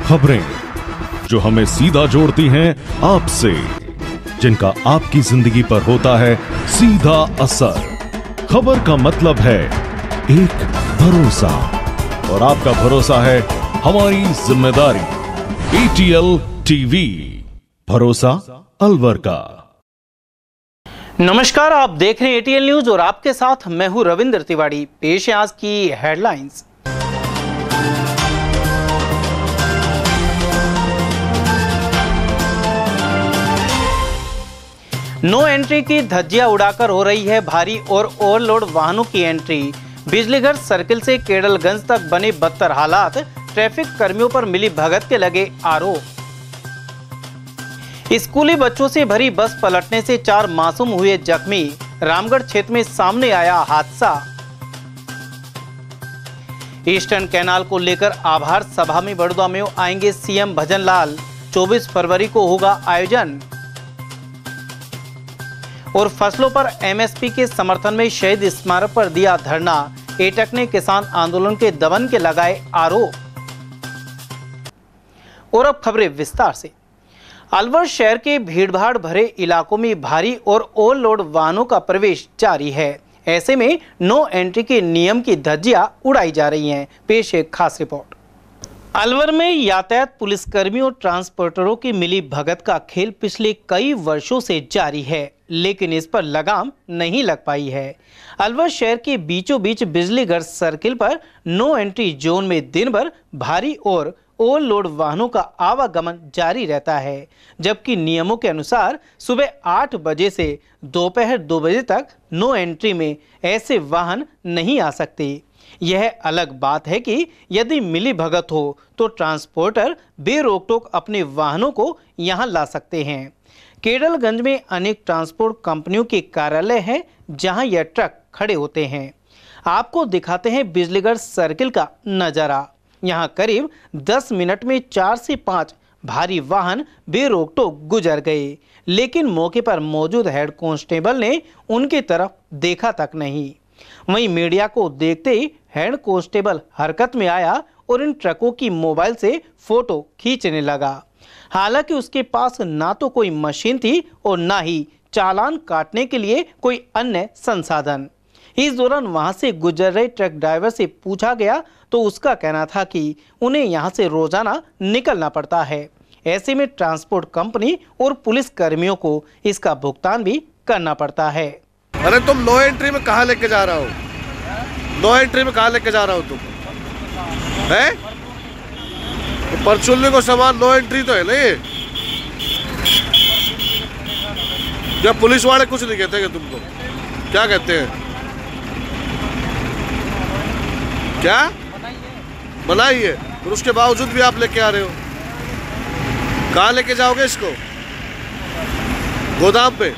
खबरें जो हमें सीधा जोड़ती हैं आपसे, जिनका आपकी जिंदगी पर होता है सीधा असर। खबर का मतलब है एक भरोसा, और आपका भरोसा है हमारी जिम्मेदारी। ATL TV, भरोसा अलवर का। नमस्कार, आप देख रहे हैं ATL न्यूज और आपके साथ मैं हूं रविंद्र तिवारी। पेश है आज की हेडलाइंस। नो एंट्री की धज्जियां उड़ाकर हो रही है भारी और ओवरलोड वाहनों की एंट्री। बिजलीघर सर्किल से केडलगंज तक बने बदतर हालात, ट्रैफिक कर्मियों पर मिली भगत के लगे आरोप। स्कूली बच्चों से भरी बस पलटने से 4 मासूम हुए जख्मी, रामगढ़ क्षेत्र में सामने आया हादसा। ईस्टर्न कैनाल को लेकर आभार सभा में बड़ौदा में आएंगे सीएम भजनलाल, 24 फरवरी को होगा आयोजन। और फसलों पर MSP के समर्थन में शहीद स्मारक पर दिया धरना, एटक ने किसान आंदोलन के दमन के लगाए आरोप। और अब खबरें विस्तार से। अलवर शहर के भीड़भाड़ भरे इलाकों में भारी और ओवरलोड वाहनों का प्रवेश जारी है। ऐसे में नो एंट्री के नियम की धज्जियां उड़ाई जा रही हैं। पेश है खास रिपोर्ट। अलवर में यातायात पुलिसकर्मियों और ट्रांसपोर्टरों की मिली भगत का खेल पिछले कई वर्षों से जारी है, लेकिन इस पर लगाम नहीं लग पाई है। अलवर शहर के बीचों बीच बिजलीघर सर्किल पर नो एंट्री जोन में दिन भर भारी और ओवरलोड वाहनों का आवागमन जारी रहता है, जबकि नियमों के अनुसार सुबह 8 बजे से दोपहर 2 बजे तक नो एंट्री में ऐसे वाहन नहीं आ सकते। यह अलग बात है कि यदि मिली भगत हो तो ट्रांसपोर्टर बेरोक टोक अपने वाहनों को यहां ला सकते हैं। केडलगंज में अनेक ट्रांसपोर्ट कंपनियों के कार्यालय हैं, जहां यह ट्रक खड़े होते हैं। आपको दिखाते हैं बिजलीघर सर्किल का नजारा। यहां करीब 10 मिनट में 4 से 5 भारी वाहन बेरोक टोक गुजर गए, लेकिन मौके पर मौजूद हेड कांस्टेबल ने उनकी तरफ देखा तक नहीं। वहीं मीडिया को देखते ही हेड कांस्टेबल हरकत में आया और इन ट्रकों की मोबाइल से फोटो खींचने लगा। हालांकि उसके पास ना तो कोई मशीन थी और ना ही चालान काटने के लिए कोई अन्य संसाधन। इस दौरान वहां से गुजर रहे ट्रक ड्राइवर से पूछा गया तो उसका कहना था कि उन्हें यहां से रोजाना निकलना पड़ता है। ऐसे में ट्रांसपोर्ट कंपनी और पुलिस कर्मियों को इसका भुगतान भी करना पड़ता है। अरे तुम नो एंट्री में कहाँ लेके जा रहा हो? नो एंट्री में कहाँ लेके जा रहा हो तुम? है तो परचून को सामान नो एंट्री तो है ना ये। जब पुलिस वाले कुछ नहीं कहते कि तुमको क्या कहते हैं? क्या बनाई है? और उसके बावजूद भी आप लेके आ रहे हो। कहाँ लेके जाओगे इसको? गोदाम पे?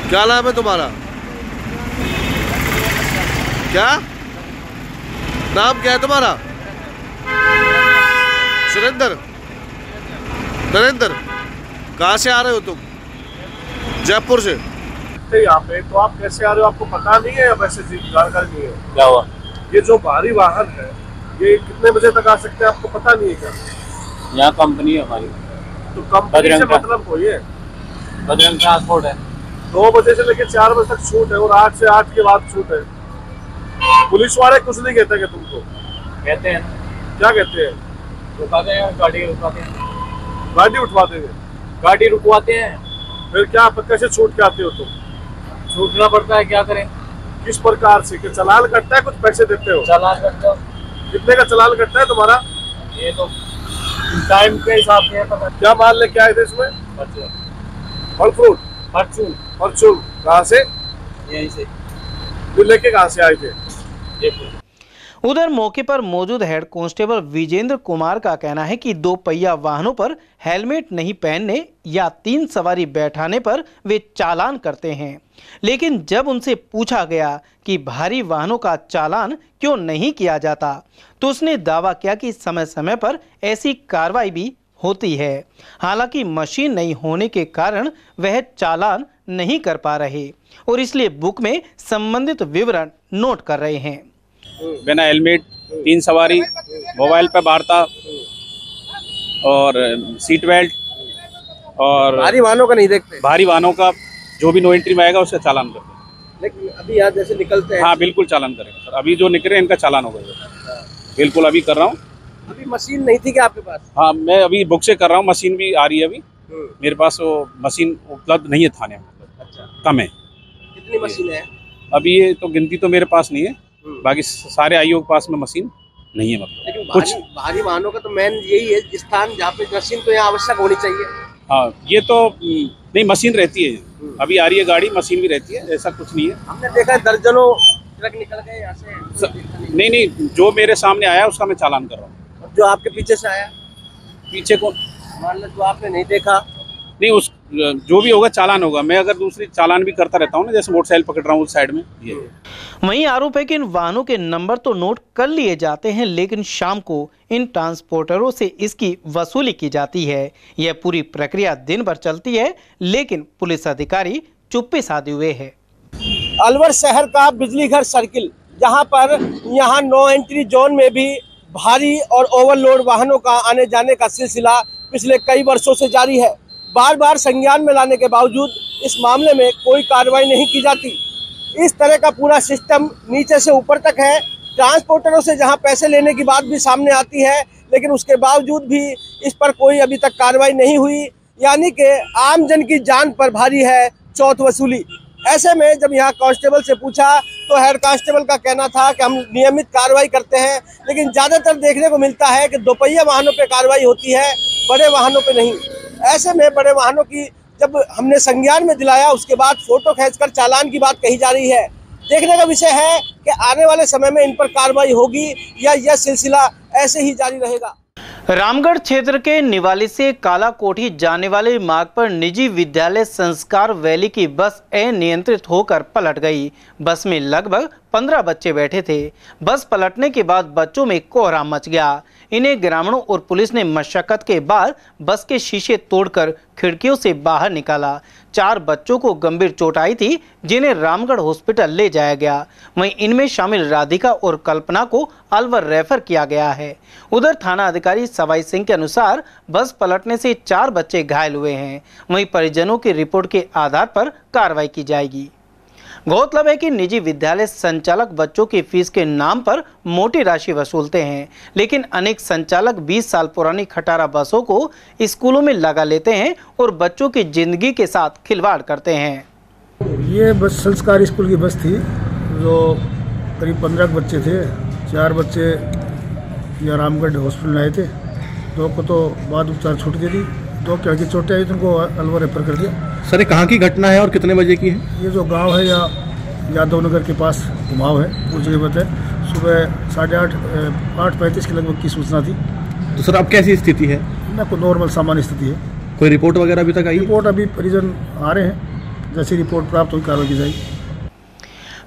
क्या नाम है तुम्हारा? क्या नाम क्या है तुम्हारा? सुरेंद्र? नरेंद्र? कहाँ से आ रहे हो तुम? जयपुर से। यहाँ पे तो आप कैसे आ रहे हो? आपको पता नहीं है या वैसे जानकारी नहीं है? क्या हुआ? ये जो भारी वाहन है ये कितने बजे तक आ सकते हैं आपको पता नहीं है क्या? यहाँ कंपनी है हमारी। तो कंपनी से मतलब कोई है? बजरंग ट्रांसपोर्ट है। 2 बजे से लेकर 4 बजे तक छूट है और 8 से 8 के बाद छूट है। पुलिस वाले कुछ नहीं कहते कि तुमको? कहते हैं। क्या कहते हैं? रुकाते हैं, गाड़ी रुकवाते हैं। गाड़ी उठवाते हैं? गाड़ी रुकवाते हैं। फिर क्या कैसे छूट के आते हो तुम? छूटना पड़ता है, क्या करें? किस प्रकार से? कि चालान कटता है, कुछ पैसे देते हो? चालान कटता है। कितने का चालान कटता है तुम्हारा? ये तो टाइम के हिसाब से है पता। क्या माल लेके आए थे इसमें? फल फ्रूट? परचून कहाँ से? यहीं से। फिर लेके कहाँ से आए थे? उधर मौके पर मौजूद हेड कांस्टेबल विजेंद्र कुमार का कहना है कि 2 पहिया वाहनों पर हेलमेट नहीं पहनने या 3 सवारी बैठाने पर वे चालान करते हैं, लेकिन जब उनसे पूछा गया कि भारी वाहनों का चालान क्यों नहीं किया जाता तो उसने दावा किया कि समय समय पर ऐसी कार्रवाई भी होती है। हालांकि मशीन नहीं होने के कारण वह चालान नहीं कर पा रहे और इसलिए बुक में संबंधित विवरण नोट कर रहे हैं। बिना हेलमेट, 3 सवारी, मोबाइल पे वार्ता, और सीट बेल्ट, और भारी वाहनों का नहीं देखते, भारी वाहनों का जो भी नो एंट्री में आएगा उसका चालान करते हैं। लेकिन अभी यहाँ जैसे निकलते हैं। हाँ बिल्कुल चालान करेंगे सर, अभी जो निकले इनका चालान होगा बिल्कुल, अभी कर रहा हूँ। अभी मशीन नहीं थी क्या आपके पास? हाँ मैं अभी बुक से कर रहा हूँ, मशीन भी आ रही है अभी मेरे पास, वो मशीन उपलब्ध नहीं है थाने में, अच्छा, कम है। कितनी मशीन है अभी ये तो गिनती तो मेरे पास नहीं है, बाकी सारे आईओ के पास में मशीन नहीं है, मतलब लेकिन कुछ। भारी वाहनों का तो मेन यही है स्थान जहाँ पे मशीन तो यहाँ आवश्यक होनी चाहिए। हाँ ये तो नहीं, मशीन रहती है, अभी आ रही है गाड़ी, मशीन भी रहती है, ऐसा कुछ नहीं है। हमने देखा है दर्जनों ट्रक निकल गए यहाँ से। नहीं, जो मेरे सामने आया उसका मैं चालान कर रहा हूँ। जो आपके पीछे से आया, पीछे कौन? मान लो जो आपने नहीं देखा, नहीं, उस जो भी होगा चालान होगा। मैं अगर दूसरी चालान भी करता रहता हूँ ना, जैसे मोटरसाइकिल पकड़ रहा हूँ उस साइड में, ये वहीं आरोप है कि इन वाहनों के नंबर तो नोट कर लिए जाते हैं, लेकिन शाम को इन ट्रांसपोर्टरों से इसकी वसूली की जाती है। यह पूरी प्रक्रिया दिन भर चलती है, लेकिन पुलिस अधिकारी चुप्पी साधे हुए है। अलवर शहर का बिजली घर सर्किल, जहां पर यहां नो एंट्री जोन में भी भारी और ओवरलोड वाहनों का आने जाने का सिलसिला पिछले कई वर्षों से जारी है। बार बार संज्ञान में लाने के बावजूद इस मामले में कोई कार्रवाई नहीं की जाती। इस तरह का पूरा सिस्टम नीचे से ऊपर तक है। ट्रांसपोर्टरों से जहां पैसे लेने की बात भी सामने आती है, लेकिन उसके बावजूद भी इस पर कोई अभी तक कार्रवाई नहीं हुई, यानी कि आम जन की जान पर भारी है चौथ वसूली। ऐसे में जब यहाँ कांस्टेबल से पूछा तो हेड कांस्टेबल का कहना था कि हम नियमित कार्रवाई करते हैं, लेकिन ज़्यादातर देखने को मिलता है कि दोपहिया वाहनों पे कार्रवाई होती है, बड़े वाहनों पे नहीं। ऐसे में बड़े वाहनों की जब हमने संज्ञान में दिलाया, उसके बाद फोटो खींचकर चालान की बात कही जा रही है। देखने का विषय है कि आने वाले समय में इन पर कार्रवाई होगी या यह सिलसिला ऐसे ही जारी रहेगा। रामगढ़ क्षेत्र के निवाली से कालाकोठी जाने वाले मार्ग पर निजी विद्यालय संस्कार वैली की बस अनियंत्रित होकर पलट गई। बस में लगभग 15 बच्चे बैठे थे। बस पलटने के बाद बच्चों में कोहराम मच गया। इन्हें ग्रामीणों और पुलिस ने मशक्कत के बाद बस के शीशे तोड़कर खिड़कियों से बाहर निकाला। 4 बच्चों को गंभीर चोट आई थी, जिन्हें रामगढ़ हॉस्पिटल ले जाया गया। वहीं इनमें शामिल राधिका और कल्पना को अलवर रेफर किया गया है। उधर थाना अधिकारी सवाई सिंह के अनुसार बस पलटने से 4 बच्चे घायल हुए हैं। वहीं परिजनों की रिपोर्ट के आधार पर कार्रवाई की जाएगी। गौरतलब है कि निजी विद्यालय संचालक बच्चों की फीस के नाम पर मोटी राशि वसूलते हैं, लेकिन अनेक संचालक 20 साल पुरानी खटारा बसों को स्कूलों में लगा लेते हैं और बच्चों की जिंदगी के साथ खिलवाड़ करते हैं। ये बस संस्कार स्कूल की बस थी, जो करीब 15 बच्चे थे। 4 बच्चे यहाँ रामगढ़ हॉस्पिटल आए थे, 2 को तो बाद उपचार छूट गई थी, 2 की हल्की चोटें आई, उनको अलवर रेफर कर दिया। सर कहाँ की घटना है और कितने बजे की है? ये जो गांव है या यादव नगर के पास घुमाव है, उस जगह पर सुबह 8:35 के लगभग की सूचना थी। तो सर अब कैसी स्थिति है? ना कोई नॉर्मल सामान्य स्थिति है। कोई रिपोर्ट वगैरह अभी तक आई? रिपोर्ट अभी परिजन आ रहे हैं, जैसी रिपोर्ट प्राप्त हुई कार्रवाई की जाएगी।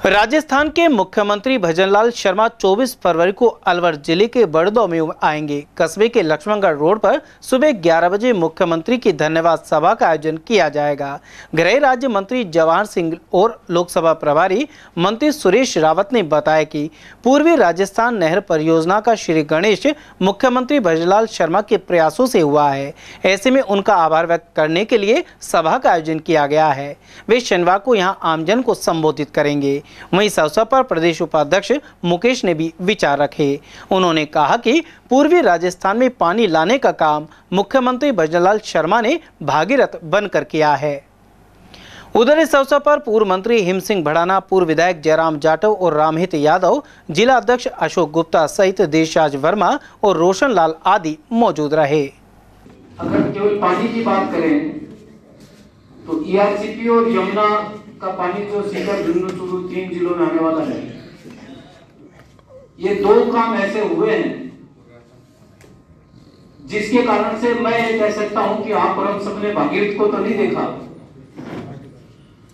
राजस्थान के मुख्यमंत्री भजनलाल शर्मा 24 फरवरी को अलवर जिले के बड़दौ में आएंगे। कस्बे के लक्ष्मणगढ़ रोड पर सुबह 11 बजे मुख्यमंत्री की धन्यवाद सभा का आयोजन किया जाएगा। गृह राज्य मंत्री जवाहर सिंह और लोकसभा प्रभारी मंत्री सुरेश रावत ने बताया कि पूर्वी राजस्थान नहर परियोजना का श्री गणेश मुख्यमंत्री भजनलाल शर्मा के प्रयासों से हुआ है। ऐसे में उनका आभार व्यक्त करने के लिए सभा का आयोजन किया गया है। वे शनिवार को यहाँ आमजन को संबोधित करेंगे। वहीं इस अवसर पर प्रदेश उपाध्यक्ष मुकेश ने भी विचार रखे। उन्होंने कहा कि पूर्वी राजस्थान में पानी लाने का काम मुख्यमंत्री भजनलाल शर्मा ने भागीरथ बनकर किया है। उधर इस अवसर पर पूर्व मंत्री हिम सिंह भड़ाना, पूर्व विधायक जयराम जाटव और रामहित यादव, जिला अध्यक्ष अशोक गुप्ता सहित देशराज वर्मा और रोशन लाल आदि मौजूद रहे। अगर केवल पानी की बात करें तो ईआरसीपी और यमुना का पानी जो सीकर, झुंझुनू, चूरू 3 जिलों में आने वाला है, ये 2 काम ऐसे हुए हैं जिसके कारण से मैं ये कह सकता हूं कि आप और हम सबने भागीरथ को तो नहीं देखा,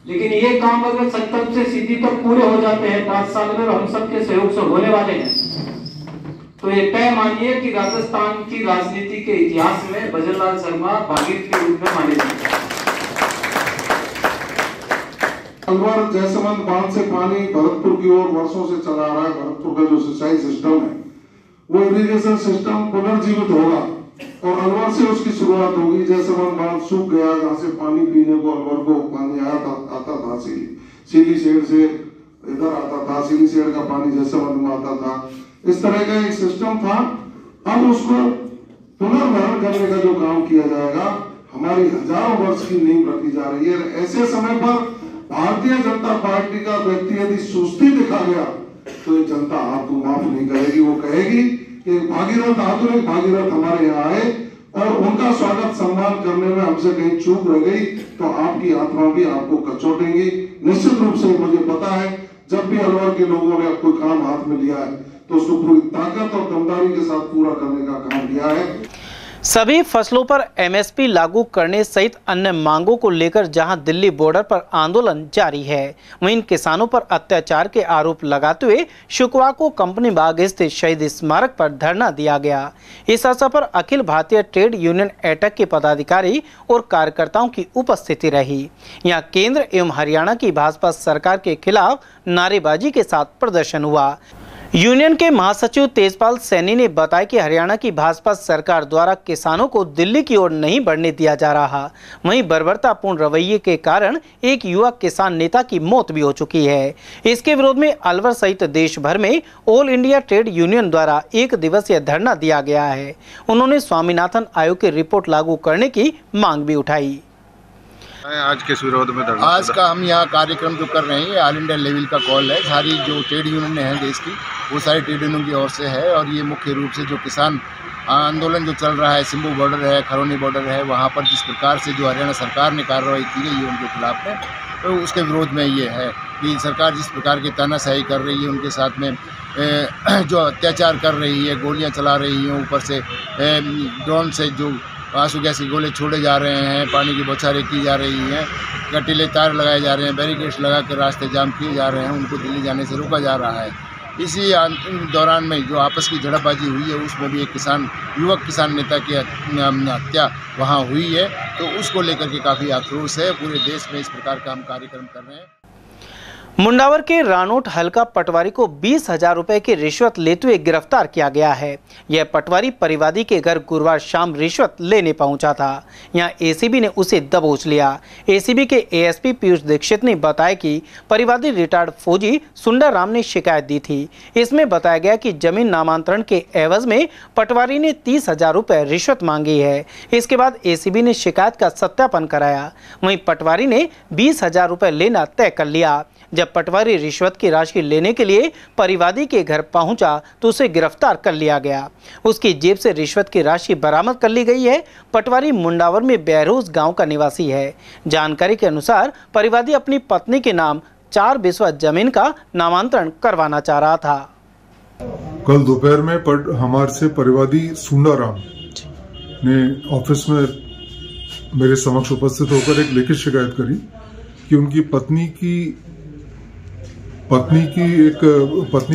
लेकिन ये काम अगर संकल्प से सीधी तक पूरे हो जाते हैं 5 साल में, हम सबके सहयोग से होने वाले हैं, तो ये तय मानिए कि राजस्थान की राजनीति के इतिहास में भजनलाल शर्मा भागीरथ के रूप में माने जाते हैं। अलवर जैसमंद बांध से पानी भरतपुर की ओर वर्षों से चला रहा है। भरतपुर का जो सिंचाई सिस्टम है वो इरिगेशन सिस्टम पुनर्जीवित होगा। और अलवर से उसकी शुरुआत होगी। जैसलमेर बांध सूख गया, जहाँ से पानी पीने को अलवर को पानी आता था, सीली सेठ से इधर आता था, सीली सेठ का पानी जैसलमेर में आता था। इस तरह का एक सिस्टम था। अब उसको पुनर्भरण करने का जो काम किया जाएगा, हमारी हजारों वर्ष की नींव रखी जा रही है। ऐसे समय पर भारतीय जनता पार्टी का व्यक्ति यदि सुस्ती दिखा गया तो ये जनता आपको माफ नहीं करेगी। वो कहेगी कि भागीरथ, आधुनिक भागीरथ हमारे यहाँ आए और उनका स्वागत सम्मान करने में हमसे कहीं चूक रह गई तो आपकी आत्मा भी आपको कचोटेंगी। निश्चित रूप से मुझे पता है, जब भी अलवर के लोगों ने कोई काम हाथ में लिया है तो उसको पूरी ताकत और दमदारी के साथ पूरा करने का काम किया है। सभी फसलों पर एमएसपी लागू करने सहित अन्य मांगों को लेकर जहां दिल्ली बॉर्डर पर आंदोलन जारी है, वहीं इन किसानों पर अत्याचार के आरोप लगाते हुए शुक्रवार को कंपनी बाग स्थित शहीद स्मारक पर धरना दिया गया। इस अवसर पर अखिल भारतीय ट्रेड यूनियन एटक के पदाधिकारी और कार्यकर्ताओं की उपस्थिति रही। यहाँ केंद्र एवं हरियाणा की भाजपा सरकार के खिलाफ नारेबाजी के साथ प्रदर्शन हुआ। यूनियन के महासचिव तेजपाल सैनी ने बताया कि हरियाणा की भाजपा सरकार द्वारा किसानों को दिल्ली की ओर नहीं बढ़ने दिया जा रहा। वहीं बर्बरतापूर्ण रवैये के कारण एक युवा किसान नेता की मौत भी हो चुकी है। इसके विरोध में अलवर सहित देश भर में ऑल इंडिया ट्रेड यूनियन द्वारा 1 दिवसीय धरना दिया गया है। उन्होंने स्वामीनाथन आयोग की रिपोर्ट लागू करने की मांग भी उठाई। आज के विरोध में आज का हम यहाँ कार्यक्रम जो कर रहे हैं, ऑल इंडिया लेवल का कॉल है। सारी जो ट्रेड यूनियन है देश की, वो सारी ट्रेड यूनियन की ओर से है। और ये मुख्य रूप से जो किसान आंदोलन जो चल रहा है, सिम्बू बॉर्डर है, खरौनी बॉर्डर है, वहाँ पर जिस प्रकार से जो हरियाणा सरकार ने कार्रवाई की गई है उनके खिलाफ में, तो उसके विरोध में ये है कि सरकार जिस प्रकार की तानाशाही कर रही है, उनके साथ में जो अत्याचार कर रही है, गोलियाँ चला रही हैं, ऊपर से ड्रोन से जो आंसू गैस के गोले छोड़े जा रहे हैं, पानी की बौछारें की जा रही हैं, कटीले तार लगाए जा रहे हैं, बैरिकेड्स लगा कर रास्ते जाम किए जा रहे हैं, उनको दिल्ली जाने से रोका जा रहा है। इसी दौरान में जो आपस की झड़पबाजी हुई है, उसमें भी एक युवक किसान नेता की हत्या वहाँ हुई है, तो उसको लेकर के काफ़ी आक्रोश है। पूरे देश में इस प्रकार का हम कार्यक्रम कर रहे हैं। मुंडावर के रानोट हल्का पटवारी को 20,000 रुपए की रिश्वत लेते हुए गिरफ्तार किया गया है। यह पटवारी परिवादी के घर गुरुवार शाम रिश्वत लेने पहुंचा था। यहां एसीबी ने उसे दबोच लिया। एसीबी के एएसपी पीयूष दीक्षित ने बताया कि परिवादी रिटायर्ड फौजी सुंदर राम ने शिकायत दी थी। इसमें बताया गया कि जमीन नामांतरण के एवज में पटवारी ने 30,000 रुपए रिश्वत मांगी है। इसके बाद एसीबी ने शिकायत का सत्यापन कराया। वहीं पटवारी ने 20,000 रुपए लेना तय कर लिया। जब पटवारी रिश्वत की राशि लेने के लिए परिवादी के घर पहुंचा तो उसे गिरफ्तार कर लिया गया। उसकी जेब से रिश्वत की राशि बरामद कर ली गई है। पटवारी मुंडावर में बहरोज गांव का निवासी है। जानकारी के अनुसार परिवादी अपनी पत्नी के नाम 4 बिस्वा जमीन का नामांतरण करवाना चाह रहा था। कल दोपहर में हमारे से परिवादी सुंदराम ने ऑफिस में मेरे समक्ष उपस्थित होकर एक लिखित शिकायत करी कि उनकी पत्नी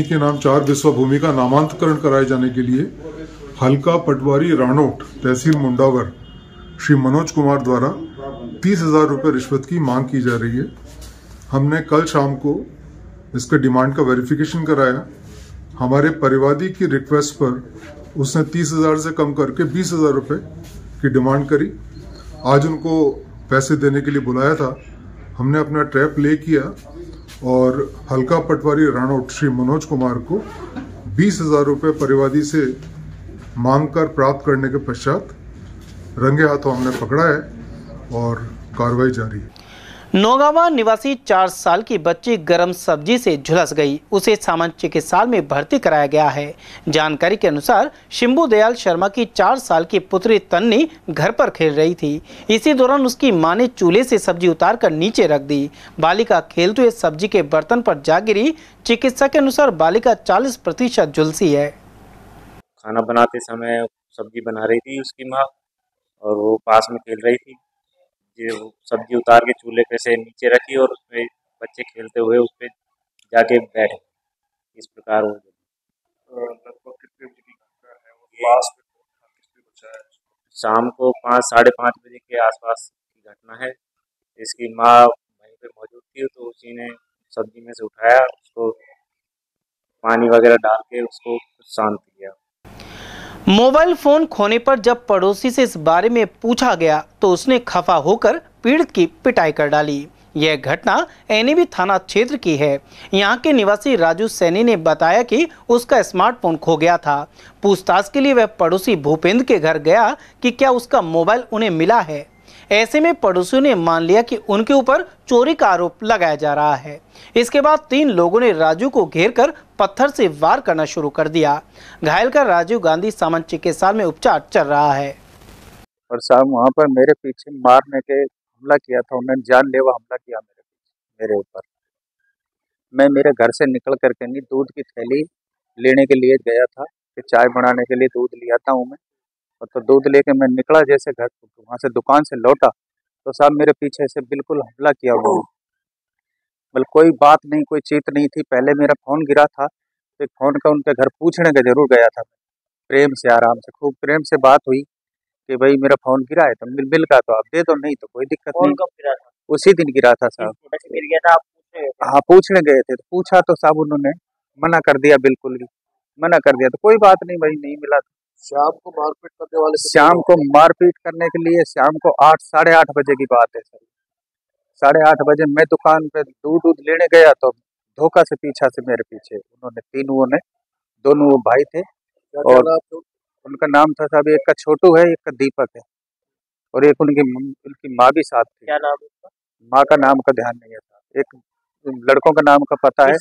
के नाम 4 बिस्वा भूमि का नामांतरण कराए जाने के लिए हल्का पटवारी रानोट तहसील मुंडावर श्री मनोज कुमार द्वारा 30,000 रुपए रिश्वत की मांग की जा रही है। हमने कल शाम को इसके डिमांड का वेरिफिकेशन कराया। हमारे परिवादी की रिक्वेस्ट पर उसने 30,000 से कम करके 20,000 रुपए की डिमांड करी। आज उनको पैसे देने के लिए बुलाया था। हमने अपना ट्रैप प्ले किया और हल्का पटवारी रानोट श्री मनोज कुमार को 20,000 रुपए परिवादी से मांगकर प्राप्त करने के पश्चात रंगे हाथों हमने पकड़ा है और कार्रवाई जारी है। नौगावा निवासी 4 साल की बच्ची गर्म सब्जी से झुलस गई। उसे सामान्य चिकित्सालय में भर्ती कराया गया है। जानकारी के अनुसार शिंबू दयाल शर्मा की 4 साल की पुत्री तन्नी घर पर खेल रही थी। इसी दौरान उसकी मां ने चूल्हे से सब्जी उतारकर नीचे रख दी। बालिका खेलते हुए सब्जी के बर्तन पर जा गिरी। चिकित्सक के अनुसार बालिका 40% झुलसी है। खाना बनाते समय सब्जी बना रही थी उसकी माँ, और वो पास में खेल रही थी। ये सब्जी उतार के चूल्हे पे से नीचे रखी और उसपे बच्चे खेलते हुए उस पे जाके बैठे। इस प्रकार वो लगभग कितने बजे की घटना है? शाम को 5 साढ़े 5 बजे के आसपास की घटना है। इसकी माँ वहीं पे मौजूद थी, तो उसी ने सब्जी में से उठाया, उसको पानी वगैरह डाल के उसको शांत किया। मोबाइल फोन खोने पर जब पड़ोसी से इस बारे में पूछा गया तो उसने खफा होकर पीड़ित की पिटाई कर डाली। यह घटना एनएबी थाना क्षेत्र की है। यहाँ के निवासी राजू सैनी ने बताया कि उसका स्मार्टफोन खो गया था। पूछताछ के लिए वह पड़ोसी भूपेंद्र के घर गया कि क्या उसका मोबाइल उन्हें मिला है। ऐसे में पड़ोसियों ने मान लिया कि उनके ऊपर चोरी का आरोप लगाया जा रहा है। इसके बाद 3 लोगों ने राजू को घेरकर पत्थर से वार करना शुरू कर दिया। घायल का राजीव गांधी सामान्य चिकित्सालय में उपचार चल रहा है। और साहब वहाँ पर मेरे पीछे मारने के हमला किया था, उन्होंने जानलेवा हमला किया मेरे ऊपर। मैं मेरे घर से निकल करके नहीं दूध की थैली लेने के लिए गया था कि चाय बनाने के लिए दूध लिया था हूँ मैं। और तो दूध लेके मैं निकला, जैसे घर वहाँ से दुकान से लौटा तो साहब मेरे पीछे से बिल्कुल हमला किया हुआ। मतलब कोई बात नहीं, कोई चीत नहीं थी। पहले मेरा फ़ोन गिरा था तो फ़ोन का उनके घर पूछने का जरूर गया था। प्रेम से, आराम से, खूब प्रेम से बात हुई कि भाई मेरा फ़ोन गिरा है तो मिल का तो आप दे दो, नहीं तो कोई दिक्कत नहीं। कब गिरा था? उसी दिन गिरा था साहब। मिल गया था? हाँ, पूछने गए थे तो पूछा तो साहब उन्होंने मना कर दिया, बिल्कुल ही मना कर दिया। तो कोई बात नहीं भाई, नहीं मिला। शाम को मारपीट करने वाले, शाम को मारपीट करने के लिए शाम को 8 साढ़े 8 बजे की बात है सर। 8:30 बजे मैं दुकान पे दूध लेने गया तो धोखा से पीछा से मेरे पीछे उन्होंने दोनों वो भाई थे। और उनका नाम था साहब, एक का छोटू है, एक का दीपक है, और एक उनकी माँ भी साथ थी। क्या नाम है उसका? माँ का नाम का ध्यान नहीं है। एक लड़कों का नाम का पता है।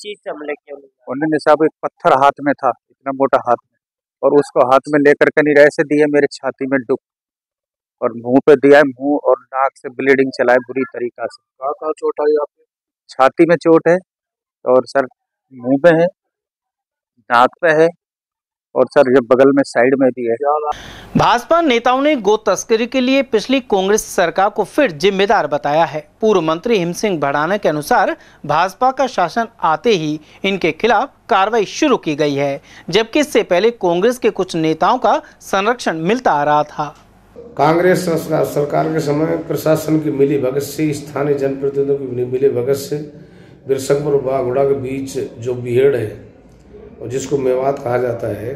उन्होंने साहब एक पत्थर हाथ में था, इतना मोटा हाथ में, और उसको हाथ में लेकर के नहीं ऐसे दिया मेरे छाती में डुक, और मुंह पे दिया है। मुंह और नाक से ब्लीडिंग चला है बुरी तरीका से। कहाँ चोट आई आपको? छाती में चोट है, और सर मुंह पे है, नाक पे है, और सर ये बगल में साइड में भी है। भाजपा नेताओं ने गो तस्करी के लिए पिछली कांग्रेस सरकार को फिर जिम्मेदार बताया है। पूर्व मंत्री हिम सिंह भड़ाना के अनुसार भाजपा का शासन आते ही इनके खिलाफ कार्रवाई शुरू की गई है, जबकि इससे पहले कांग्रेस के कुछ नेताओं का संरक्षण मिलता आ रहा था। कांग्रेस सरकार के समय प्रशासन की मिली भगत से, स्थानीय जनप्रतिनिधियों की मिली भगत से बिरसंगपुर और बागुड़ा के बीच जो बीहड़ है और जिसको मेवात कहा जाता है,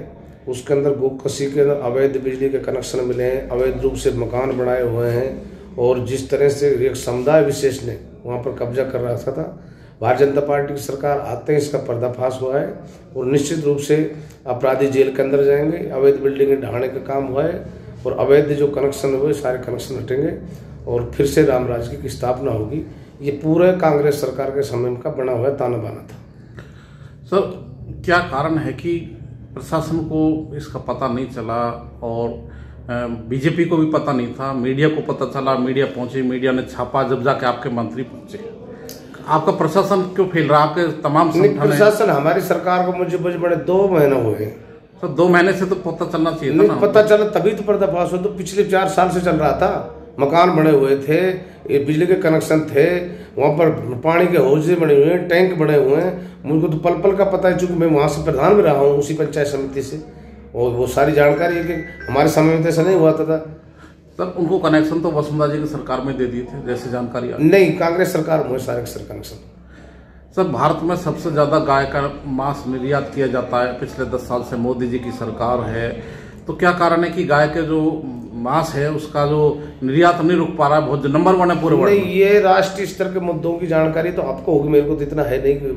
उसके अंदर गोकसी के अंदर अवैध बिजली के कनेक्शन मिले हैं, अवैध रूप से मकान बनाए हुए हैं, और जिस तरह से एक समुदाय विशेष ने वहाँ पर कब्जा कर रखा था। भारतीय जनता पार्टी की सरकार आते ही इसका पर्दाफाश हुआ है, और निश्चित रूप से अपराधी जेल के अंदर जाएंगे। अवैध बिल्डिंग ढाने का काम हुआ है, और अवैध जो कनेक्शन हुए सारे कनेक्शन हटेंगे, और फिर से राम राज्य की स्थापना होगी। ये पूरे कांग्रेस सरकार के समय का बना हुआ ताना बाना था। सर, क्या कारण है कि प्रशासन को इसका पता नहीं चला, और बीजेपी को भी पता नहीं था, मीडिया को पता चला, मीडिया पहुंची, मीडिया ने छापा, जब जाके आपके मंत्री पहुंचे। आपका प्रशासन क्यों फैल रहा? आपके तमाम प्रशासन, हमारी सरकार को मुझे बड़े 2 महीने हुए। तो 2 महीने से तो पता चलना चाहिए था ना। पता चला तभी तो पर्दाफाश हो। तो पिछले 4 साल से चल रहा था। मकान बने हुए थे, बिजली के कनेक्शन थे, वहाँ पर पानी के हौजे बने हुए हैं, टैंक बने हुए हैं। मुझको तो पल पल का पता है, चूंकि मैं वहाँ से प्रधान भी रहा हूँ उसी पंचायत समिति से, और वो सारी जानकारी है कि हमारे समय में ऐसा नहीं हुआ था। तब उनको कनेक्शन तो वसुंधरा जी की सरकार में दे दिए थे, जैसे जानकारी नहीं, कांग्रेस सरकार में सारे कनेक्शन। सर, भारत में सबसे ज़्यादा गाय का मांस निर्यात किया जाता है, पिछले 10 साल से मोदी जी की सरकार है। तो क्या कारण है कि गाय के जो मांस है उसका जो निर्यात नहीं रुक पा रहा है? बहुत नंबर 1 है पूरे वर्ल्ड में। ये राष्ट्रीय स्तर के मुद्दों की जानकारी तो आपको होगी, मेरे को तो इतना है नहीं कि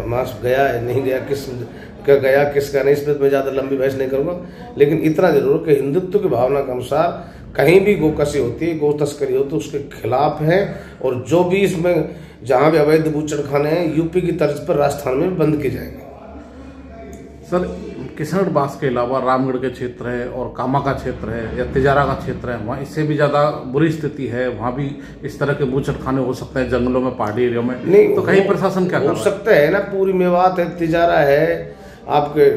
मांस गया है नहीं गया, किसका गया किसका नहीं। इस पर मैं ज़्यादा लंबी बहस नहीं करूँगा, लेकिन इतना जरूर कि हिंदुत्व की भावना के अनुसार कहीं भी गोकसी होती है, गो तस्करी होती है, उसके खिलाफ है। और जो भी इसमें जहाँ भी अवैध बूचड़ खाने हैं, यूपी की तर्ज पर राजस्थान में बंद किए जाएंगे। सर, किशनगढ़ के अलावा रामगढ़ के क्षेत्र है, और कामा का क्षेत्र है, या तिजारा का क्षेत्र है, वहाँ इससे भी ज़्यादा बुरी स्थिति है। वहाँ भी इस तरह के बूचड़ खाने हो सकते हैं, जंगलों में, पहाड़ी एरिया में। नहीं तो कहीं प्रशासन क्या कर सकता है ना? पूरी मेवात है, तिजारा है, आपके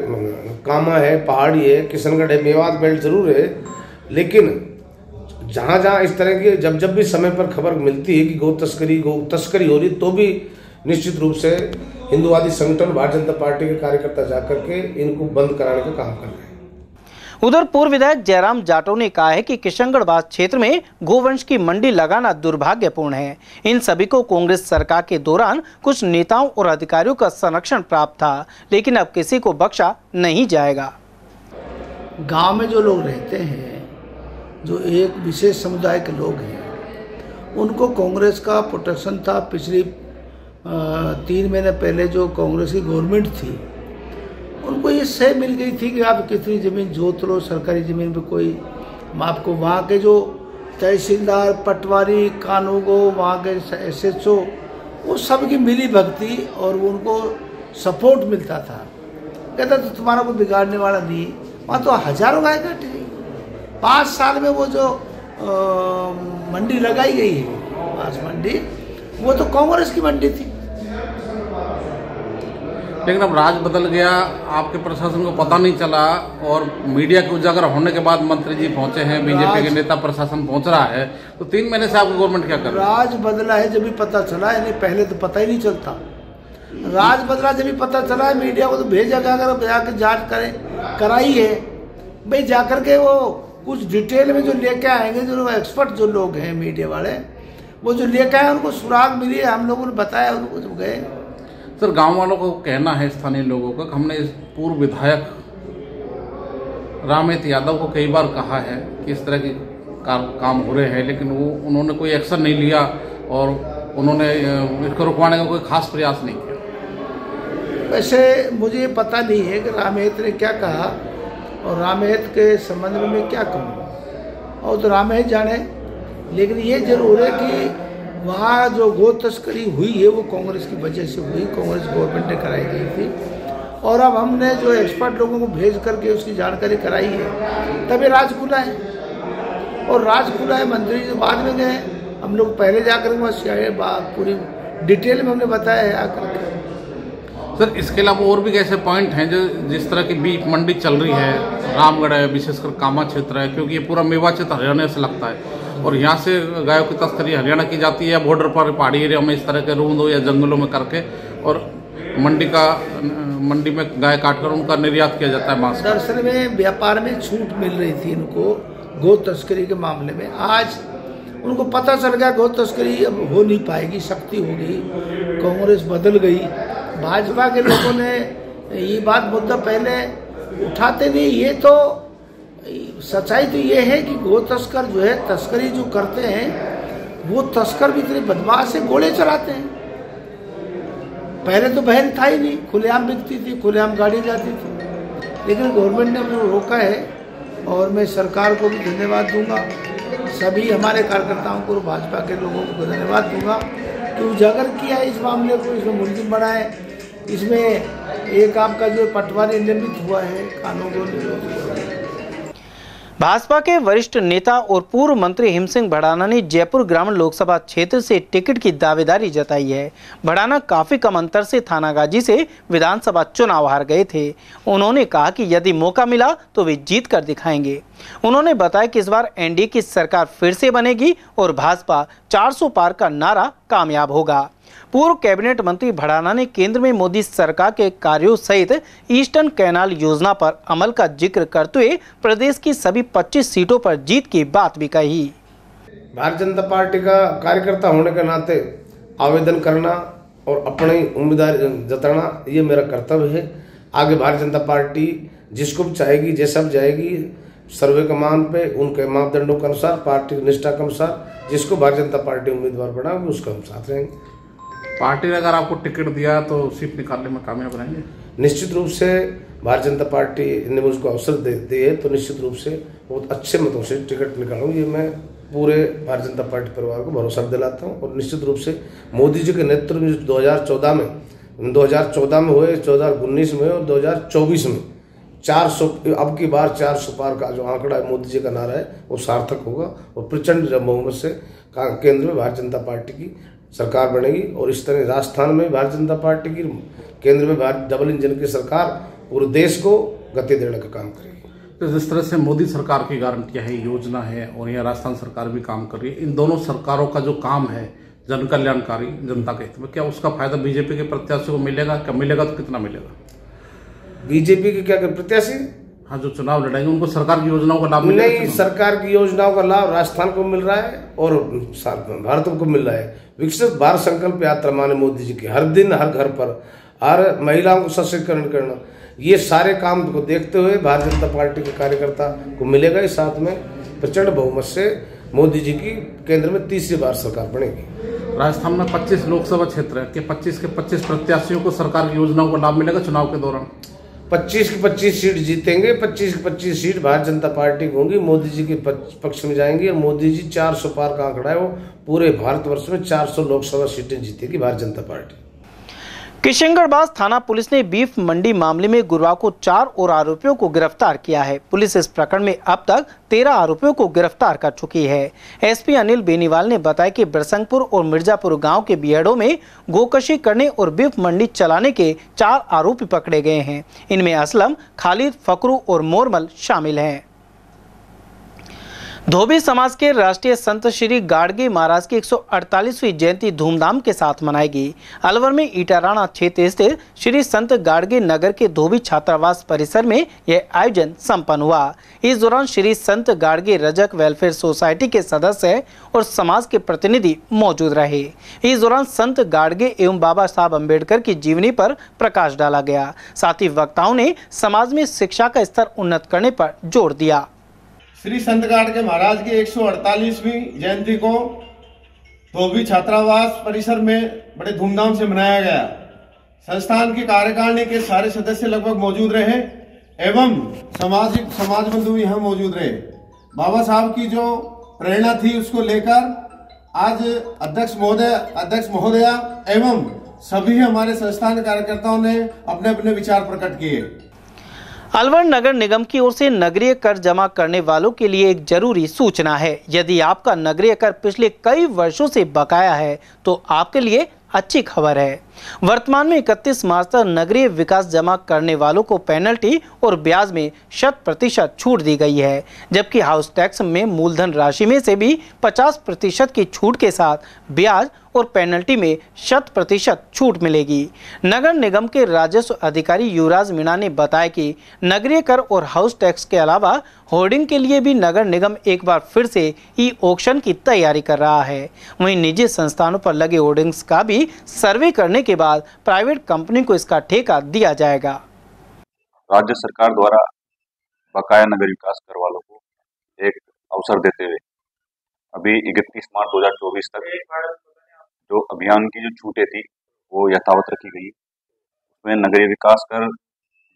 कामा है, पहाड़ी है, किशनगढ़ है, मेवात बेल्ट जरूर है। लेकिन जहाँ जहाँ इस तरह की जब भी समय पर खबर मिलती है कि गो तस्करी हो रही, तो भी निश्चित रूप से हिंदुवादी संगठन भारतीय जनता पार्टी के कार्यकर्ता जाकर के इनको बंद कराने का काम कर रहे हैं। उधर पूर्व विधायक जयराम जाटव ने कहा है कि किशनगढ़ क्षेत्र में गोवंश की मंडी लगाना दुर्भाग्यपूर्ण है। इन सभी को कांग्रेस सरकार के दौरान कुछ नेताओं और अधिकारियों का संरक्षण प्राप्त था, लेकिन अब किसी को बख्शा नहीं जाएगा। गांव में जो लोग रहते हैं, जो एक विशेष समुदाय के लोग हैं, उनको कांग्रेस का प्रोटेक्शन था। पिछली 3 महीने पहले जो कांग्रेस की गवर्नमेंट थी, उनको ये सह मिल गई थी कि आप कितनी ज़मीन जोत लो, सरकारी ज़मीन पे कोई आपको वहाँ के जो तहसीलदार, पटवारी, कानूगो, वहाँ के SHO, वो सबकी मिली भगती और उनको सपोर्ट मिलता था। कहता तो तुम्हारा कोई बिगाड़ने वाला नहीं। वहाँ तो हजारों गाय काटी गई। 5 साल में वो जो मंडी लगाई गई है, मांस मंडी, वो तो कांग्रेस की मंडी थी। लेकिन अब राज बदल गया, आपके प्रशासन को पता नहीं चला और मीडिया के उजागर होने के बाद मंत्री जी पहुंचे हैं, बीजेपी के नेता प्रशासन पहुंच रहा है, तो 3 महीने से आपकी गवर्नमेंट क्या कर रही है? राज बदला है जब भी पता चला है, नहीं पहले तो पता ही नहीं चलता। राज बदला जब भी पता चला है, मीडिया को तो भेजा गया, अगर जाकर जांच कराई है भाई, जाकर के वो कुछ डिटेल में जो लेके आएंगे, जो एक्सपर्ट जो लोग हैं मीडिया वाले, वो जो लेके आए उनको सुराग मिली है, हम लोगों ने बताया उनको जब गए। सर, गांव वालों को कहना है, स्थानीय लोगों का, हमने पूर्व विधायक रामेत यादव को कई बार कहा है कि इस तरह के काम हो रहे हैं, लेकिन उन्होंने कोई एक्शन नहीं लिया और उन्होंने इसको रुकवाने का कोई खास प्रयास नहीं किया। वैसे मुझे पता नहीं है कि रामेत ने क्या कहा और रामेत के संबंध में मैं क्या कहूँ, और तो रामेत जाने। लेकिन ये जरूर है कि वहाँ जो गो तस्करी हुई है वो कांग्रेस की वजह से हुई, कांग्रेस गवर्नमेंट ने कराई गई थी। और अब हमने जो एक्सपर्ट लोगों को भेज करके उसकी जानकारी कराई है, तभी राज खुला है। और राज खुला है, मंत्री जी बाद में गए, हम लोग पहले जाकर पूरी डिटेल में हमने बताया है आकर। सर, इसके अलावा और भी कैसे पॉइंट हैं जो जिस तरह की बीफ मंडी चल रही है, रामगढ़ है, विशेषकर कामा क्षेत्र है, क्योंकि ये पूरा मेवा क्षेत्र हरियाणा से लगता है और यहाँ से गायों की तस्करी हरियाणा की जाती है, बॉर्डर पर पहाड़ी एरिया में इस तरह के रूंदों या जंगलों में करके, और मंडी में गाय काटकर उनका निर्यात किया जाता है मांस। दरअसल में व्यापार में छूट मिल रही थी इनको गो तस्करी के मामले में। आज उनको पता चल गया गौ तस्करी अब हो नहीं पाएगी, शक्ति होगी, कांग्रेस बदल गई। भाजपा के लोगों ने ये बात मुद्दा पहले उठाते नहीं। ये तो सच्चाई तो ये है कि गौ तस्कर जो है, तस्करी जो करते हैं, वो तस्कर भी इतने बदमाश से गोले चलाते हैं। पहले तो बहन था ही नहीं, खुलेआम बिकती थी, खुलेआम गाड़ी जाती थी, लेकिन गवर्नमेंट ने अपने रोका है। और मैं सरकार को भी धन्यवाद दूंगा, सभी हमारे कार्यकर्ताओं को, भाजपा के लोगों को धन्यवाद दूंगा कि उजागर किया इस मामले को, इसमें मुलजिम बनाए। इसमें एक आपका जो पटवारी निलंबित हुआ है, कानून। भाजपा के वरिष्ठ नेता और पूर्व मंत्री हिम सिंह भड़ाना ने जयपुर ग्रामीण लोकसभा क्षेत्र से टिकट की दावेदारी जताई है। भड़ाना काफी कम अंतर से थानागाजी से विधानसभा चुनाव हार गए थे। उन्होंने कहा कि यदि मौका मिला तो वे जीत कर दिखाएंगे। उन्होंने बताया कि इस बार एनडीए की सरकार फिर से बनेगी और भाजपा 400 पार का नारा कामयाब होगा। पूर्व कैबिनेट मंत्री भड़ाना ने केंद्र में मोदी सरकार के कार्यों सहित ईस्टर्न कैनाल योजना पर अमल का जिक्र करते हुए प्रदेश की सभी 25 सीटों पर जीत की बात भी कही। भारतीय जनता पार्टी का कार्यकर्ता होने के नाते आवेदन करना और अपनी उम्मीदवार जताना ये मेरा कर्तव्य है। आगे भारतीय जनता पार्टी जिसको भी चाहेगी, जैसा भी जाएगी, सर्वे के मान पे, उनके मापदंडों के अनुसार, पार्टी निष्ठा के अनुसार जिसको भारतीय जनता पार्टी उम्मीदवार बनाएगी उसका हम साथ रहेंगे। पार्टी ने अगर आपको टिकट दिया तो सीट निकालने में कामयाब रहेंगे? निश्चित रूप से भारतीय जनता पार्टी ने मुझको अवसर दे है तो निश्चित रूप से बहुत अच्छे मतों से टिकट निकालूंगी। ये मैं पूरे भारतीय जनता पार्टी परिवार को भरोसा दिलाता हूँ। और निश्चित रूप से मोदी जी के नेतृत्व में 2014 में हुए, 2019 में और 2024 में 400, अब की बार 400 पार का जो आंकड़ा है, मोदी जी का नारा है, वो सार्थक होगा और प्रचंड बहुमत से केंद्र में भारतीय जनता पार्टी की सरकार बनेगी। और इस तरह राजस्थान में भारतीय जनता पार्टी की, केंद्र में डबल इंजन की सरकार पूरे देश को गति देने का काम करेगी। तो जिस तरह से मोदी सरकार की गारंटियां है, योजना है, और यहाँ राजस्थान सरकार भी काम कर रही है, इन दोनों सरकारों का जो काम है जन कल्याणकारी, जनता के हित में, क्या उसका फायदा बीजेपी के प्रत्याशी को मिलेगा? क्या मिलेगा तो कितना मिलेगा? बीजेपी के क्या प्रत्याशी हाँ जो चुनाव लड़ेंगे उनको सरकार की योजनाओं का लाभ मिलेगा? नहीं, सरकार की योजनाओं का लाभ राजस्थान को मिल रहा है और भारत को मिल रहा है। विकसित भारत संकल्प यात्रा माने मोदी जी की, हर दिन हर घर पर, हर महिलाओं को सशक्तिकरण करना, ये सारे काम को देखते हुए भारतीय जनता पार्टी के कार्यकर्ता को मिलेगा इस साथ में प्रचंड बहुमत से मोदी जी की केंद्र में तीसरी बार सरकार बनेगी। राजस्थान में 25 लोकसभा क्षेत्र है कि 25 के 25 प्रत्याशियों को सरकार की योजनाओं का लाभ मिलेगा चुनाव के दौरान। 25 की 25 सीट जीतेंगे, 25 की 25 सीट भारतीय जनता पार्टी की होंगी, मोदी जी के पक्ष में जाएंगी और मोदी जी 400 पार का आंकड़ा है, वो पूरे भारतवर्ष में 400 लोकसभा सीटें जीतेगी भारतीय जनता पार्टी। किशनगढ़ थाना पुलिस ने बीफ मंडी मामले में गुरुवार को 4 और आरोपियों को गिरफ्तार किया है। पुलिस इस प्रकरण में अब तक 13 आरोपियों को गिरफ्तार कर चुकी है। एसपी अनिल बेनीवाल ने बताया कि बिरसंगपुर और मिर्जापुर गांव के बियड़ों में गोकशी करने और बीफ मंडी चलाने के 4 आरोपी पकड़े गए हैं। इनमें असलम, खालिद, फकरू और मोरमल शामिल हैं। धोबी समाज के राष्ट्रीय संत श्री गाडगे महाराज की 148वीं जयंती धूमधाम के साथ मनाएगी। अलवर में ईटाराणा क्षेत्र स्थित श्री संत गाडगे नगर के धोबी छात्रावास परिसर में यह आयोजन संपन्न हुआ। इस दौरान श्री संत गाडगे रजक वेलफेयर सोसाइटी के सदस्य और समाज के प्रतिनिधि मौजूद रहे। इस दौरान संत गाडगे एवं बाबा साहब अम्बेडकर की जीवनी पर प्रकाश डाला गया। साथ ही वक्ताओं ने समाज में शिक्षा का स्तर उन्नत करने पर जोर दिया। श्री संत गाडगे महाराज की 148वीं जयंती को धोबी छात्रावास परिसर में बड़े धूमधाम से मनाया गया। संस्थान की कार्यकारिणी के सारे सदस्य लगभग मौजूद रहे एवं समाज बंधु यहाँ मौजूद रहे। बाबा साहब की जो प्रेरणा थी उसको लेकर आज अध्यक्ष महोदया एवं सभी हमारे संस्थान कार्यकर्ताओं ने अपने अपने विचार प्रकट किए। अलवर नगर निगम की ओर से नगरीय कर जमा करने वालों के लिए एक जरूरी सूचना है। यदि आपका नगरीय कर पिछले कई वर्षों से बकाया है तो आपके लिए अच्छी खबर है। वर्तमान में 31 मार्च तक नगरीय विकास जमा करने वालों को पेनल्टी और ब्याज में 100% छूट दी गई है, जबकि हाउस टैक्स में मूलधन राशि में से भी 50% की छूट के साथ ब्याज और पेनल्टी में 100% छूट मिलेगी। नगर निगम के राजस्व अधिकारी युवराज मीणा ने बताया कि नगरीय कर और हाउस टैक्स के अलावा होर्डिंग के लिए भी नगर निगम एक बार फिर से ई ऑक्शन की तैयारी कर रहा है। वहीं निजी संस्थानों पर लगे होर्डिंग्स का भी सर्वे करने के बाद प्राइवेट कंपनी को इसका ठेका दिया जाएगा। राज्य सरकार द्वारा बकाया नगर विकास कर वालों को एक अवसर देते हुए अभी 31 मार्च 2024 तक जो अभियान की जो छूटें थी वो यथावत रखी गई। उसमें नगरीय विकास कर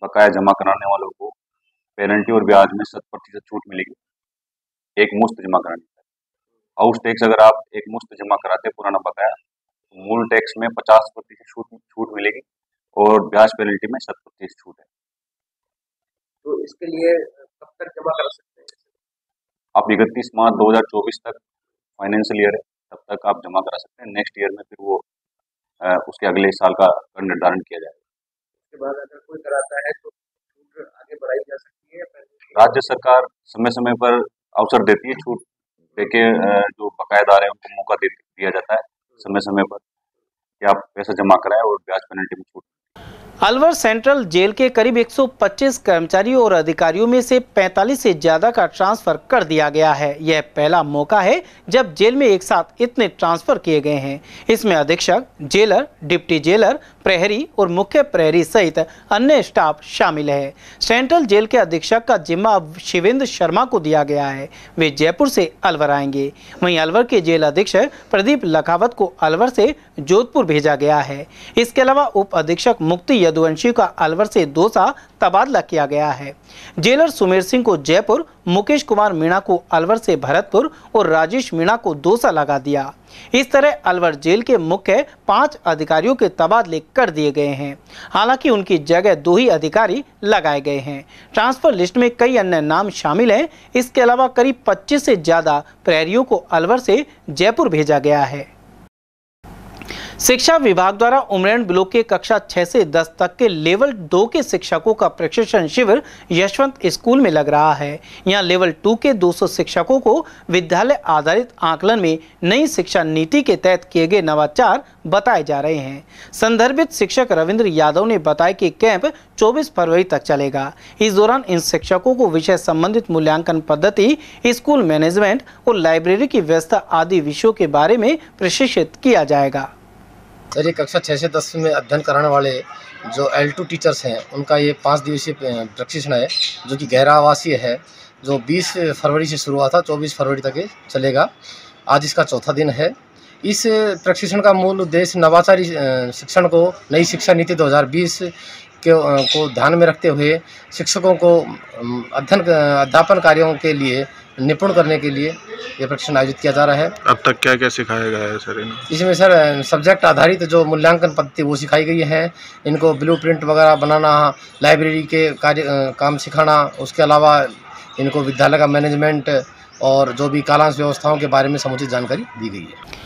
बकाया जमा कराने वालों को पेनल्टी और ब्याज में 100% छूट मिलेगी, एक मुश्त जमा कराने पर। हाउस टैक्स अगर आप एक मुश्त जमा कराते पुराना बकाया तो मूल टैक्स में 50% छूट मिलेगी और ब्याज पेनल्टी में 100% छूट है। तो इसके लिए कब तक जमा करा सकते हैं? आप 31 मार्च 2024 तक फाइनेंशियल ईयर है, तब तक आप जमा करा सकते हैं। नेक्स्ट ईयर में फिर वो उसके अगले साल का कर निर्धारण किया जाएगा। उसके बाद अगर कोई कराता है तो छूट आगे बढ़ाई जा सकती है। राज्य सरकार समय समय पर अवसर देती है, छूट देके जो बकायेदार है उनको मौका दिया जाता है समय समय पर कि आप पैसा जमा कराएं और ब्याज पेनल्टी में छूट। अलवर सेंट्रल जेल के करीब 125 कर्मचारियों और अधिकारियों में से 45 से ज्यादा का ट्रांसफर कर दिया गया है। यह पहला मौका है जब जेल में एक साथ इतने ट्रांसफर किए गए हैं। इसमें अधीक्षक, जेलर, डिप्टी जेलर, प्रहरी और मुख्य प्रहरी सहित अन्य स्टाफ शामिल है। सेंट्रल जेल के अधीक्षक का जिम्मा अब शिवेंद्र शर्मा को दिया गया है। वे जयपुर से अलवर आएंगे। वहीं अलवर के जेल अधीक्षक प्रदीप लखावत को अलवर से जोधपुर भेजा गया है। इसके अलावा उप अधीक्षक मुक्ति यदुवंशी का अलवर से दौसा तबादला किया गया है। जेलर सुमेर सिंह को जयपुर, मुकेश कुमार मीणा को अलवर से भरतपुर और राजेश मीणा को दौसा लगा दिया। इस तरह अलवर जेल के मुख्य 5 अधिकारियों के तबादले कर दिए गए हैं। हालांकि उनकी जगह 2 ही अधिकारी लगाए गए हैं। ट्रांसफर लिस्ट में कई अन्य नाम शामिल हैं। इसके अलावा करीब 25 से ज्यादा प्रहरियों को अलवर से जयपुर भेजा गया है। शिक्षा विभाग द्वारा उमरेड ब्लॉक के कक्षा 6 से 10 तक के लेवल 2 के शिक्षकों का प्रशिक्षण शिविर यशवंत स्कूल में लग रहा है। यहां लेवल 2 के 200 शिक्षकों को विद्यालय आधारित आकलन में नई शिक्षा नीति के तहत किए गए नवाचार बताए जा रहे हैं। संदर्भित शिक्षक रविंद्र यादव ने बताया कि कैंप 24 फरवरी तक चलेगा। इस दौरान इन शिक्षकों को विषय संबंधित मूल्यांकन पद्धति, स्कूल मैनेजमेंट और लाइब्रेरी की व्यवस्था आदि विषयों के बारे में प्रशिक्षित किया जाएगा। सर, ये कक्षा 6 से 10 में अध्ययन कराने वाले जो L2 टीचर्स हैं उनका ये 5 दिवसीय प्रशिक्षण है जो कि गैर आवासीय है, जो 20 फरवरी से शुरू हुआ था, 24 फरवरी तक ये चलेगा। आज इसका चौथा दिन है। इस प्रशिक्षण का मूल उद्देश्य नवाचारी शिक्षण को नई शिक्षा नीति 2020 को ध्यान में रखते हुए शिक्षकों को अध्यापन कार्यों के लिए निपुण करने के लिए ये प्रशिक्षण आयोजित किया जा रहा है। अब तक क्या क्या सिखाया गया है सर? इसमें सर सब्जेक्ट आधारित जो मूल्यांकन पद्धति वो सिखाई गई है। इनको ब्लूप्रिंट वगैरह बनाना, लाइब्रेरी के कार्य काम सिखाना, उसके अलावा इनको विद्यालय का मैनेजमेंट और जो भी कालांश व्यवस्थाओं के बारे में समुचित जानकारी दी गई है।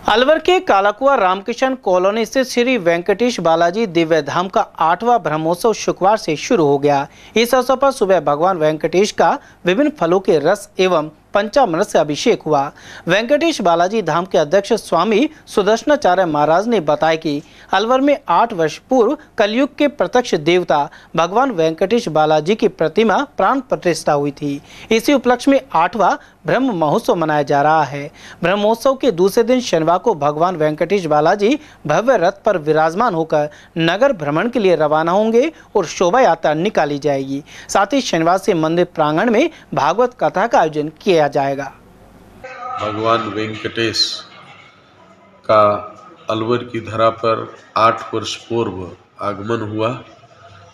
अलवर के कालाकुआ रामकिशन कॉलोनी स्थित श्री वेंकटेश बालाजी दिव्य धाम का 8वां ब्रह्मोत्सव शुक्रवार से शुरू हो गया। इस अवसर पर सुबह भगवान वेंकटेश का विभिन्न फलों के रस एवं पंचामृत से अभिषेक हुआ। वेंकटेश बालाजी धाम के अध्यक्ष स्वामी सुदर्शनाचार्य महाराज ने बताया कि अलवर में 8 वर्ष पूर्व कलयुग के प्रत्यक्ष देवता भगवान वेंकटेश बालाजी की प्रतिमा प्राण प्रतिष्ठा हुई थी। इसी उपलक्ष्य में 8वां ब्रह्म महोत्सव मनाया जा रहा है। ब्रह्मोत्सव के दूसरे दिन शनिवार को भगवान वेंकटेश बालाजी भव्य रथ पर विराजमान होकर नगर भ्रमण के लिए रवाना होंगे और शोभा यात्रा निकाली जाएगी। साथ ही शनिवार से मंदिर प्रांगण में भागवत कथा का आयोजन किया जाएगा। भगवान वेंकटेश का अलवर की धरा पर 8 वर्ष पूर्व आगमन हुआ,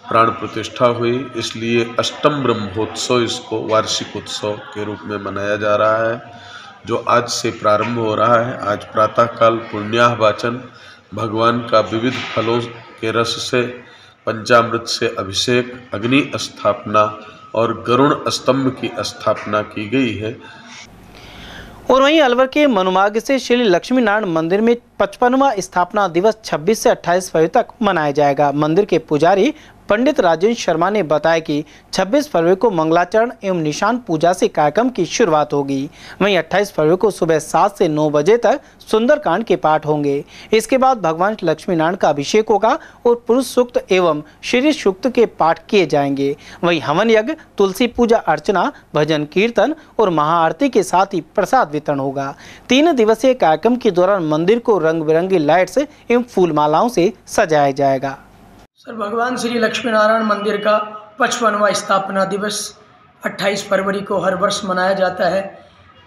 प्राण प्रतिष्ठा हुई, इसलिए अष्टम ब्रह्मोत्सव इसको वार्षिक उत्सव के रूप में मनाया जा रहा है, जो आज से प्रारंभ हो रहा है। आज प्रातःकाल पुण्याह वाचन, भगवान का विविध फलों के रस से, पंचामृत से अभिषेक, अग्नि स्थापना और गरुण स्तंभ की स्थापना की गई है। और वहीं अलवर के मनुमार्ग से श्री लक्ष्मी नारायण मंदिर में 55वां स्थापना दिवस 26 से 28 फरवरी तक मनाया जाएगा। मंदिर के पुजारी पंडित राजेंद्र शर्मा ने बताया कि 26 फरवरी को मंगलाचरण एवं निशान पूजा से कार्यक्रम की शुरुआत होगी। वहीं 28 फरवरी को सुबह 7 से 9 बजे तक सुंदरकांड के पाठ होंगे। इसके बाद भगवान लक्ष्मी नारायण का अभिषेक होगा और पुरुष सूक्त एवं श्री सूक्त के पाठ किए जाएंगे। वहीं हवन यज्ञ, तुलसी पूजा अर्चना, भजन कीर्तन और महाआरती के साथ ही प्रसाद वितरण होगा। 3 दिवसीय कार्यक्रम के दौरान मंदिर को रंग बिरंगी लाइट्स एवं फूल मालाओं से सजाया जाएगा। सर, भगवान श्री लक्ष्मी नारायण मंदिर का 55वां स्थापना दिवस 28 फरवरी को हर वर्ष मनाया जाता है।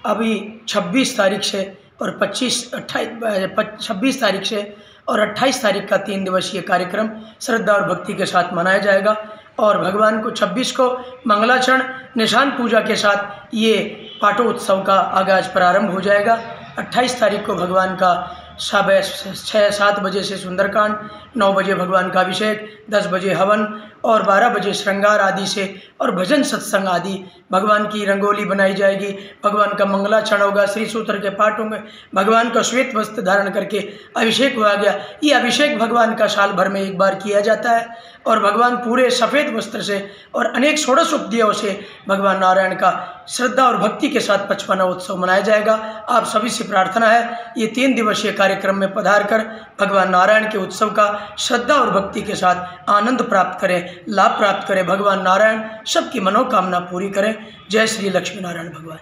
अभी 26 तारीख से और 26 तारीख से और 28 तारीख का 3 दिवसीय कार्यक्रम श्रद्धा और भक्ति के साथ मनाया जाएगा। और भगवान को 26 को मंगलाचरण निशान पूजा के साथ ये पाठोत्सव का आगाज प्रारंभ हो जाएगा। 28 तारीख को भगवान का सुबह 6-7 बजे से सुंदरकांड, 9 बजे भगवान का अभिषेक, 10 बजे हवन और 12 बजे श्रृंगार आदि से और भजन सत्संग आदि, भगवान की रंगोली बनाई जाएगी, भगवान का मंगलाचरण होगा, श्री सूत्र के पाठ होंगे, भगवान का श्वेत वस्त्र धारण करके अभिषेक हुआ गया। ये अभिषेक भगवान का साल भर में एक बार किया जाता है और भगवान पूरे सफ़ेद वस्त्र से और अनेक षोडशोपध्यायों से भगवान नारायण का श्रद्धा और भक्ति के साथ 55वां उत्सव मनाया जाएगा। आप सभी से प्रार्थना है ये 3 दिवसीय कार्यक्रम में पधार कर भगवान नारायण के उत्सव का श्रद्धा और भक्ति के साथ आनंद प्राप्त करें, लाभ प्राप्त करें। भगवान नारायण सबकी मनोकामना पूरी करें। जय श्री लक्ष्मी नारायण भगवान।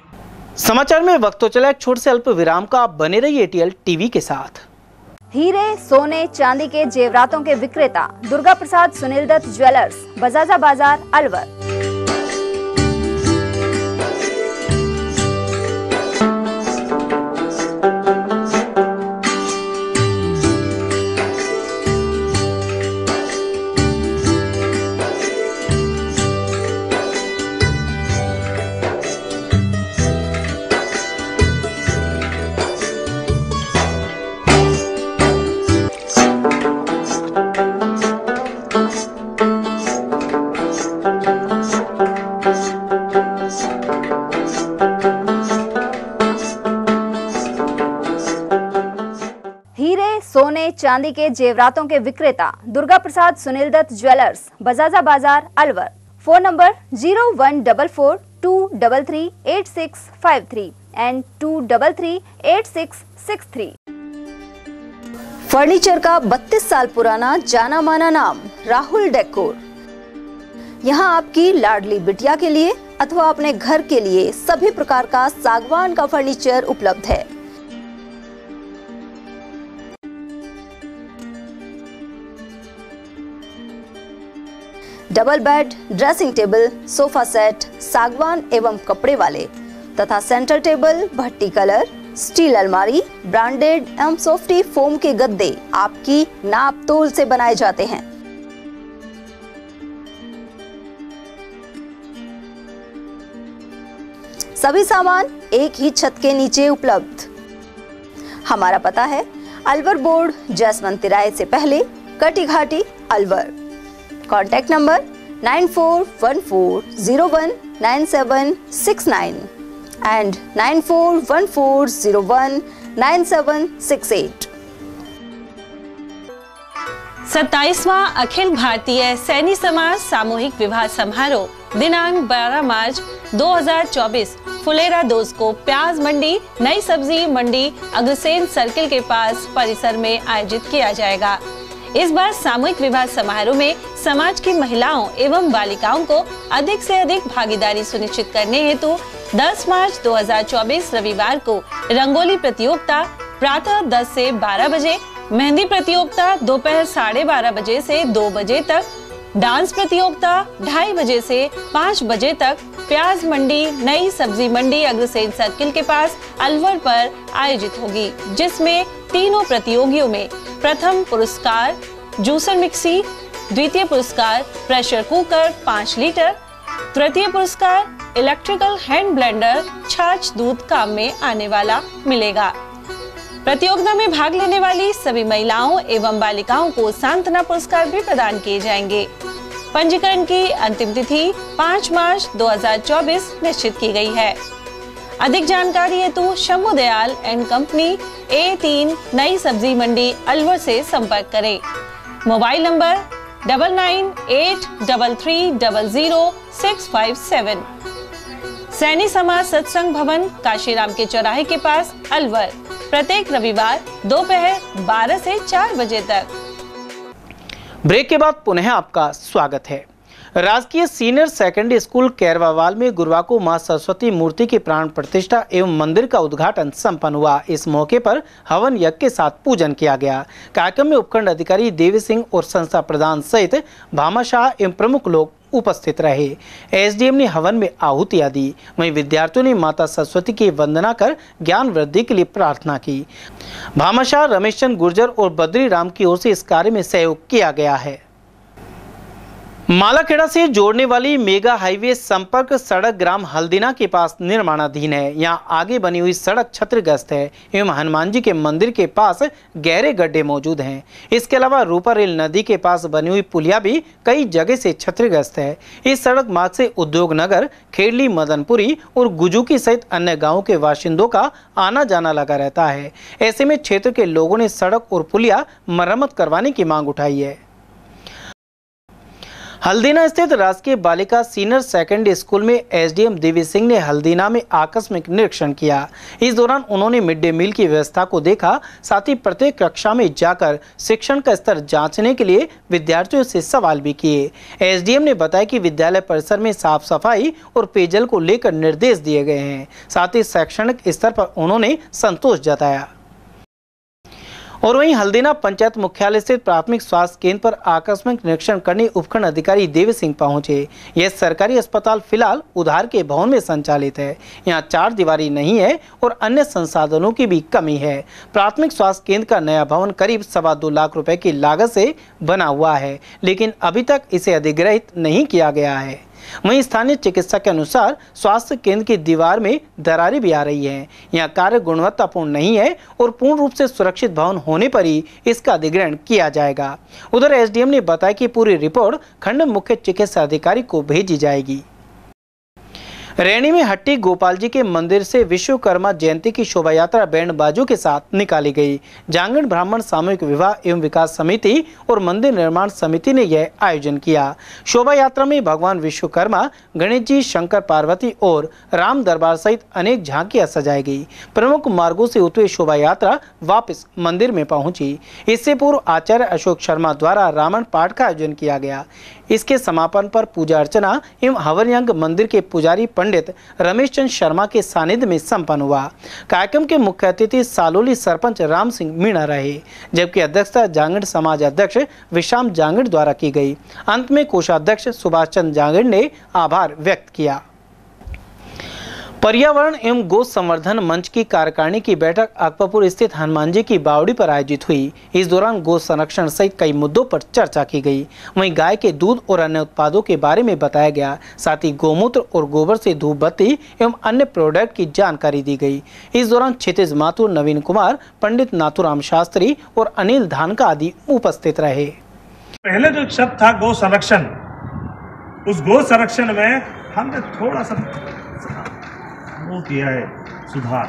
समाचार में वक्त तो चला एक छोटे से अल्प विराम का। आप बने रहिए ATL टीवी के साथ। हीरे, सोने, चांदी के जेवरातों के विक्रेता दुर्गा प्रसाद सुनील दत्त ज्वेलर्स, बजाजा बाजार, अलवर। सोने चांदी के जेवरातों के विक्रेता दुर्गा प्रसाद सुनील दत्त ज्वेलर्स, बजाजा बाजार, Alwar. Phone number 0144233853 and 2338663। Furniture का 32 साल पुराना जाना माना नाम राहुल डेकोर। यहाँ आपकी लाडली बिटिया के लिए अथवा अपने घर के लिए सभी प्रकार का सागवान का फर्नीचर उपलब्ध है। Double bed, dressing table, sofa set, सागवान एवं कपड़े वाले तथा सेंटर टेबल, भट्टी कलर, स्टील अलमारी, ब्रांडेड एवं सॉफ्टी फोम के गद्दे आपकी नाप तोल से बनाए जाते हैं। सभी सामान एक ही छत के नीचे उपलब्ध। हमारा पता है अलवर बोर्ड, जसवंत तिराहे से पहले, Kati Ghati, Alwar. Contact number 9414019769 and 9414019768। 27वां अखिल भारतीय सैनी समाज सामूहिक विवाह समारोह दिनांक 12 मार्च 2024 फुलेरा दोस्त को प्याज मंडी, नई सब्जी मंडी, अग्रसेन सर्किल के पास परिसर में आयोजित किया जाएगा। इस बार सामूहिक विवाह समारोह में समाज की महिलाओं एवं बालिकाओं को अधिक से अधिक भागीदारी सुनिश्चित करने हेतु 10 मार्च 2024 रविवार को रंगोली प्रतियोगिता प्रातः 10 से 12 बजे, मेहंदी प्रतियोगिता दोपहर 12:30 बजे से 2 बजे तक, डांस प्रतियोगिता 2:30 बजे से 5 बजे तक प्याज मंडी, नई सब्जी मंडी अग्रसेन सर्किल के पास अलवर पर आयोजित होगी, जिसमें तीनों प्रतियोगियों में प्रथम पुरस्कार जूसर मिक्सी, द्वितीय पुरस्कार प्रेशर कुकर 5 लीटर, तृतीय पुरस्कार इलेक्ट्रिकल हैंड ब्लेंडर छाछ दूध काम में आने वाला मिलेगा। प्रतियोगिता में भाग लेने वाली सभी महिलाओं एवं बालिकाओं को सांत्वना पुरस्कार भी प्रदान किए जाएंगे। पंजीकरण की अंतिम तिथि 5 मार्च 2024 निश्चित की गई है। अधिक जानकारी हेतु Shambhu Dayal and company A3 नई सब्जी मंडी अलवर से संपर्क करें। Mobile number 9983300657। सैनी समाज सत्संग भवन काशीराम के चौराहे के पास अलवर, प्रत्येक रविवार दोपहर 12 से 4 बजे तक। ब्रेक के बाद पुनः आपका स्वागत है। राजकीय सीनियर सेकेंडरी स्कूल कैरवावाल में गुरुवार को मां सरस्वती मूर्ति की प्राण प्रतिष्ठा एवं मंदिर का उद्घाटन संपन्न हुआ। इस मौके पर हवन यज्ञ के साथ पूजन किया गया। कार्यक्रम में उपखंड अधिकारी देवी सिंह और संस्था प्रधान सहित भामाशाह एवं प्रमुख लोग उपस्थित रहे। एसडीएम ने हवन में आहुतियां दी। वहीं विद्यार्थियों ने माता सरस्वती की वंदना कर ज्ञान वृद्धि के लिए प्रार्थना की। भामाशाह रमेश चंद्र गुर्जर और बद्री राम की ओर से इस कार्य में सहयोग किया गया है। मालाखेड़ा से जोड़ने वाली मेगा हाईवे संपर्क सड़क ग्राम हल्दीना के पास निर्माणाधीन है। यहां आगे बनी हुई सड़क क्षतिग्रस्त है एवं हनुमान जी के मंदिर के पास गहरे गड्ढे मौजूद हैं। इसके अलावा रूपा रेल नदी के पास बनी हुई पुलिया भी कई जगह से क्षतिग्रस्त है। इस सड़क मार्ग से उद्योग नगर, खेड़ली, मदनपुरी और गुजुकी सहित अन्य गाँवों के बाशिंदों का आना जाना लगा रहता है। ऐसे में क्षेत्र के लोगों ने सड़क और पुलिया मरम्मत करवाने की मांग उठाई है। हल्दीना स्थित राजकीय बालिका सीनियर सेकेंडरी स्कूल में एसडीएम देवी सिंह ने हल्दीना में आकस्मिक निरीक्षण किया। इस दौरान उन्होंने मिड डे मील की व्यवस्था को देखा, साथ ही प्रत्येक कक्षा में जाकर शिक्षण का स्तर जांचने के लिए विद्यार्थियों से सवाल भी किए। एसडीएम ने बताया कि विद्यालय परिसर में साफ सफाई और पेयजल को लेकर निर्देश दिए गए हैं। साथ ही शैक्षणिक स्तर पर उन्होंने संतोष जताया। और वहीं हल्दीना पंचायत मुख्यालय स्थित प्राथमिक स्वास्थ्य केंद्र पर आकस्मिक निरीक्षण करने उपखंड अधिकारी देवी सिंह पहुंचे। यह सरकारी अस्पताल फिलहाल उधार के भवन में संचालित है। यहां 4 दीवारी नहीं है और अन्य संसाधनों की भी कमी है। प्राथमिक स्वास्थ्य केंद्र का नया भवन करीब 2.25 लाख रुपए की लागत से बना हुआ है, लेकिन अभी तक इसे अधिग्रहित नहीं किया गया है। वहीं स्थानीय चिकित्सक के अनुसार स्वास्थ्य केंद्र की दीवार में दरारें भी आ रही हैं। यहां कार्य गुणवत्तापूर्ण नहीं है और पूर्ण रूप से सुरक्षित भवन होने पर ही इसका अधिग्रहण किया जाएगा। उधर एसडीएम ने बताया कि पूरी रिपोर्ट खंड मुख्य चिकित्सा अधिकारी को भेजी जाएगी। रैनी में हट्टी गोपाल जी के मंदिर से विश्वकर्मा जयंती की शोभा यात्रा बैंड बाजों के साथ निकाली गई। जांगड़ ब्राह्मण सामूहिक विवाह एवं विकास समिति और मंदिर निर्माण समिति ने यह आयोजन किया। शोभा यात्रा में भगवान विश्वकर्मा, गणेश जी, शंकर पार्वती और राम दरबार सहित अनेक झांकियां सजाई गई। प्रमुख मार्गों से होते हुए शोभा यात्रा वापस मंदिर में पहुंची। इससे पूर्व आचार्य अशोक शर्मा द्वारा रामायण पाठ का आयोजन किया गया। इसके समापन पर पूजा अर्चना एवं हवन यज्ञ मंदिर के पुजारी पंडित रमेश चंद्र शर्मा के सानिध्य में संपन्न हुआ। कार्यक्रम के मुख्य अतिथि सालोली सरपंच राम सिंह मीणा रहे, जबकि अध्यक्षता जांगड़ समाज अध्यक्ष विशाम जांगड़ द्वारा की गई। अंत में कोषाध्यक्ष सुभाष चंद्र जांगड़ ने आभार व्यक्त किया। पर्यावरण एवं गो संवर्धन मंच की कार्यकारिणी की बैठक अकबरपुर स्थित हनुमान जी की बावड़ी पर आयोजित हुई। इस दौरान गो संरक्षण सहित कई मुद्दों पर चर्चा की गई। वहीं गाय के दूध और अन्य उत्पादों के बारे में बताया गया। साथ ही गोमूत्र और गोबर से धूप बत्ती एवं अन्य प्रोडक्ट की जानकारी दी गई। इस दौरान क्षितिज माथुर, नवीन कुमार, पंडित नाथुराम शास्त्री और अनिल धानका आदि उपस्थित रहे। पहले जो शब्द था गो संरक्षण, उस गो संरक्षण में हमने थोड़ा सा वो किया है सुधार,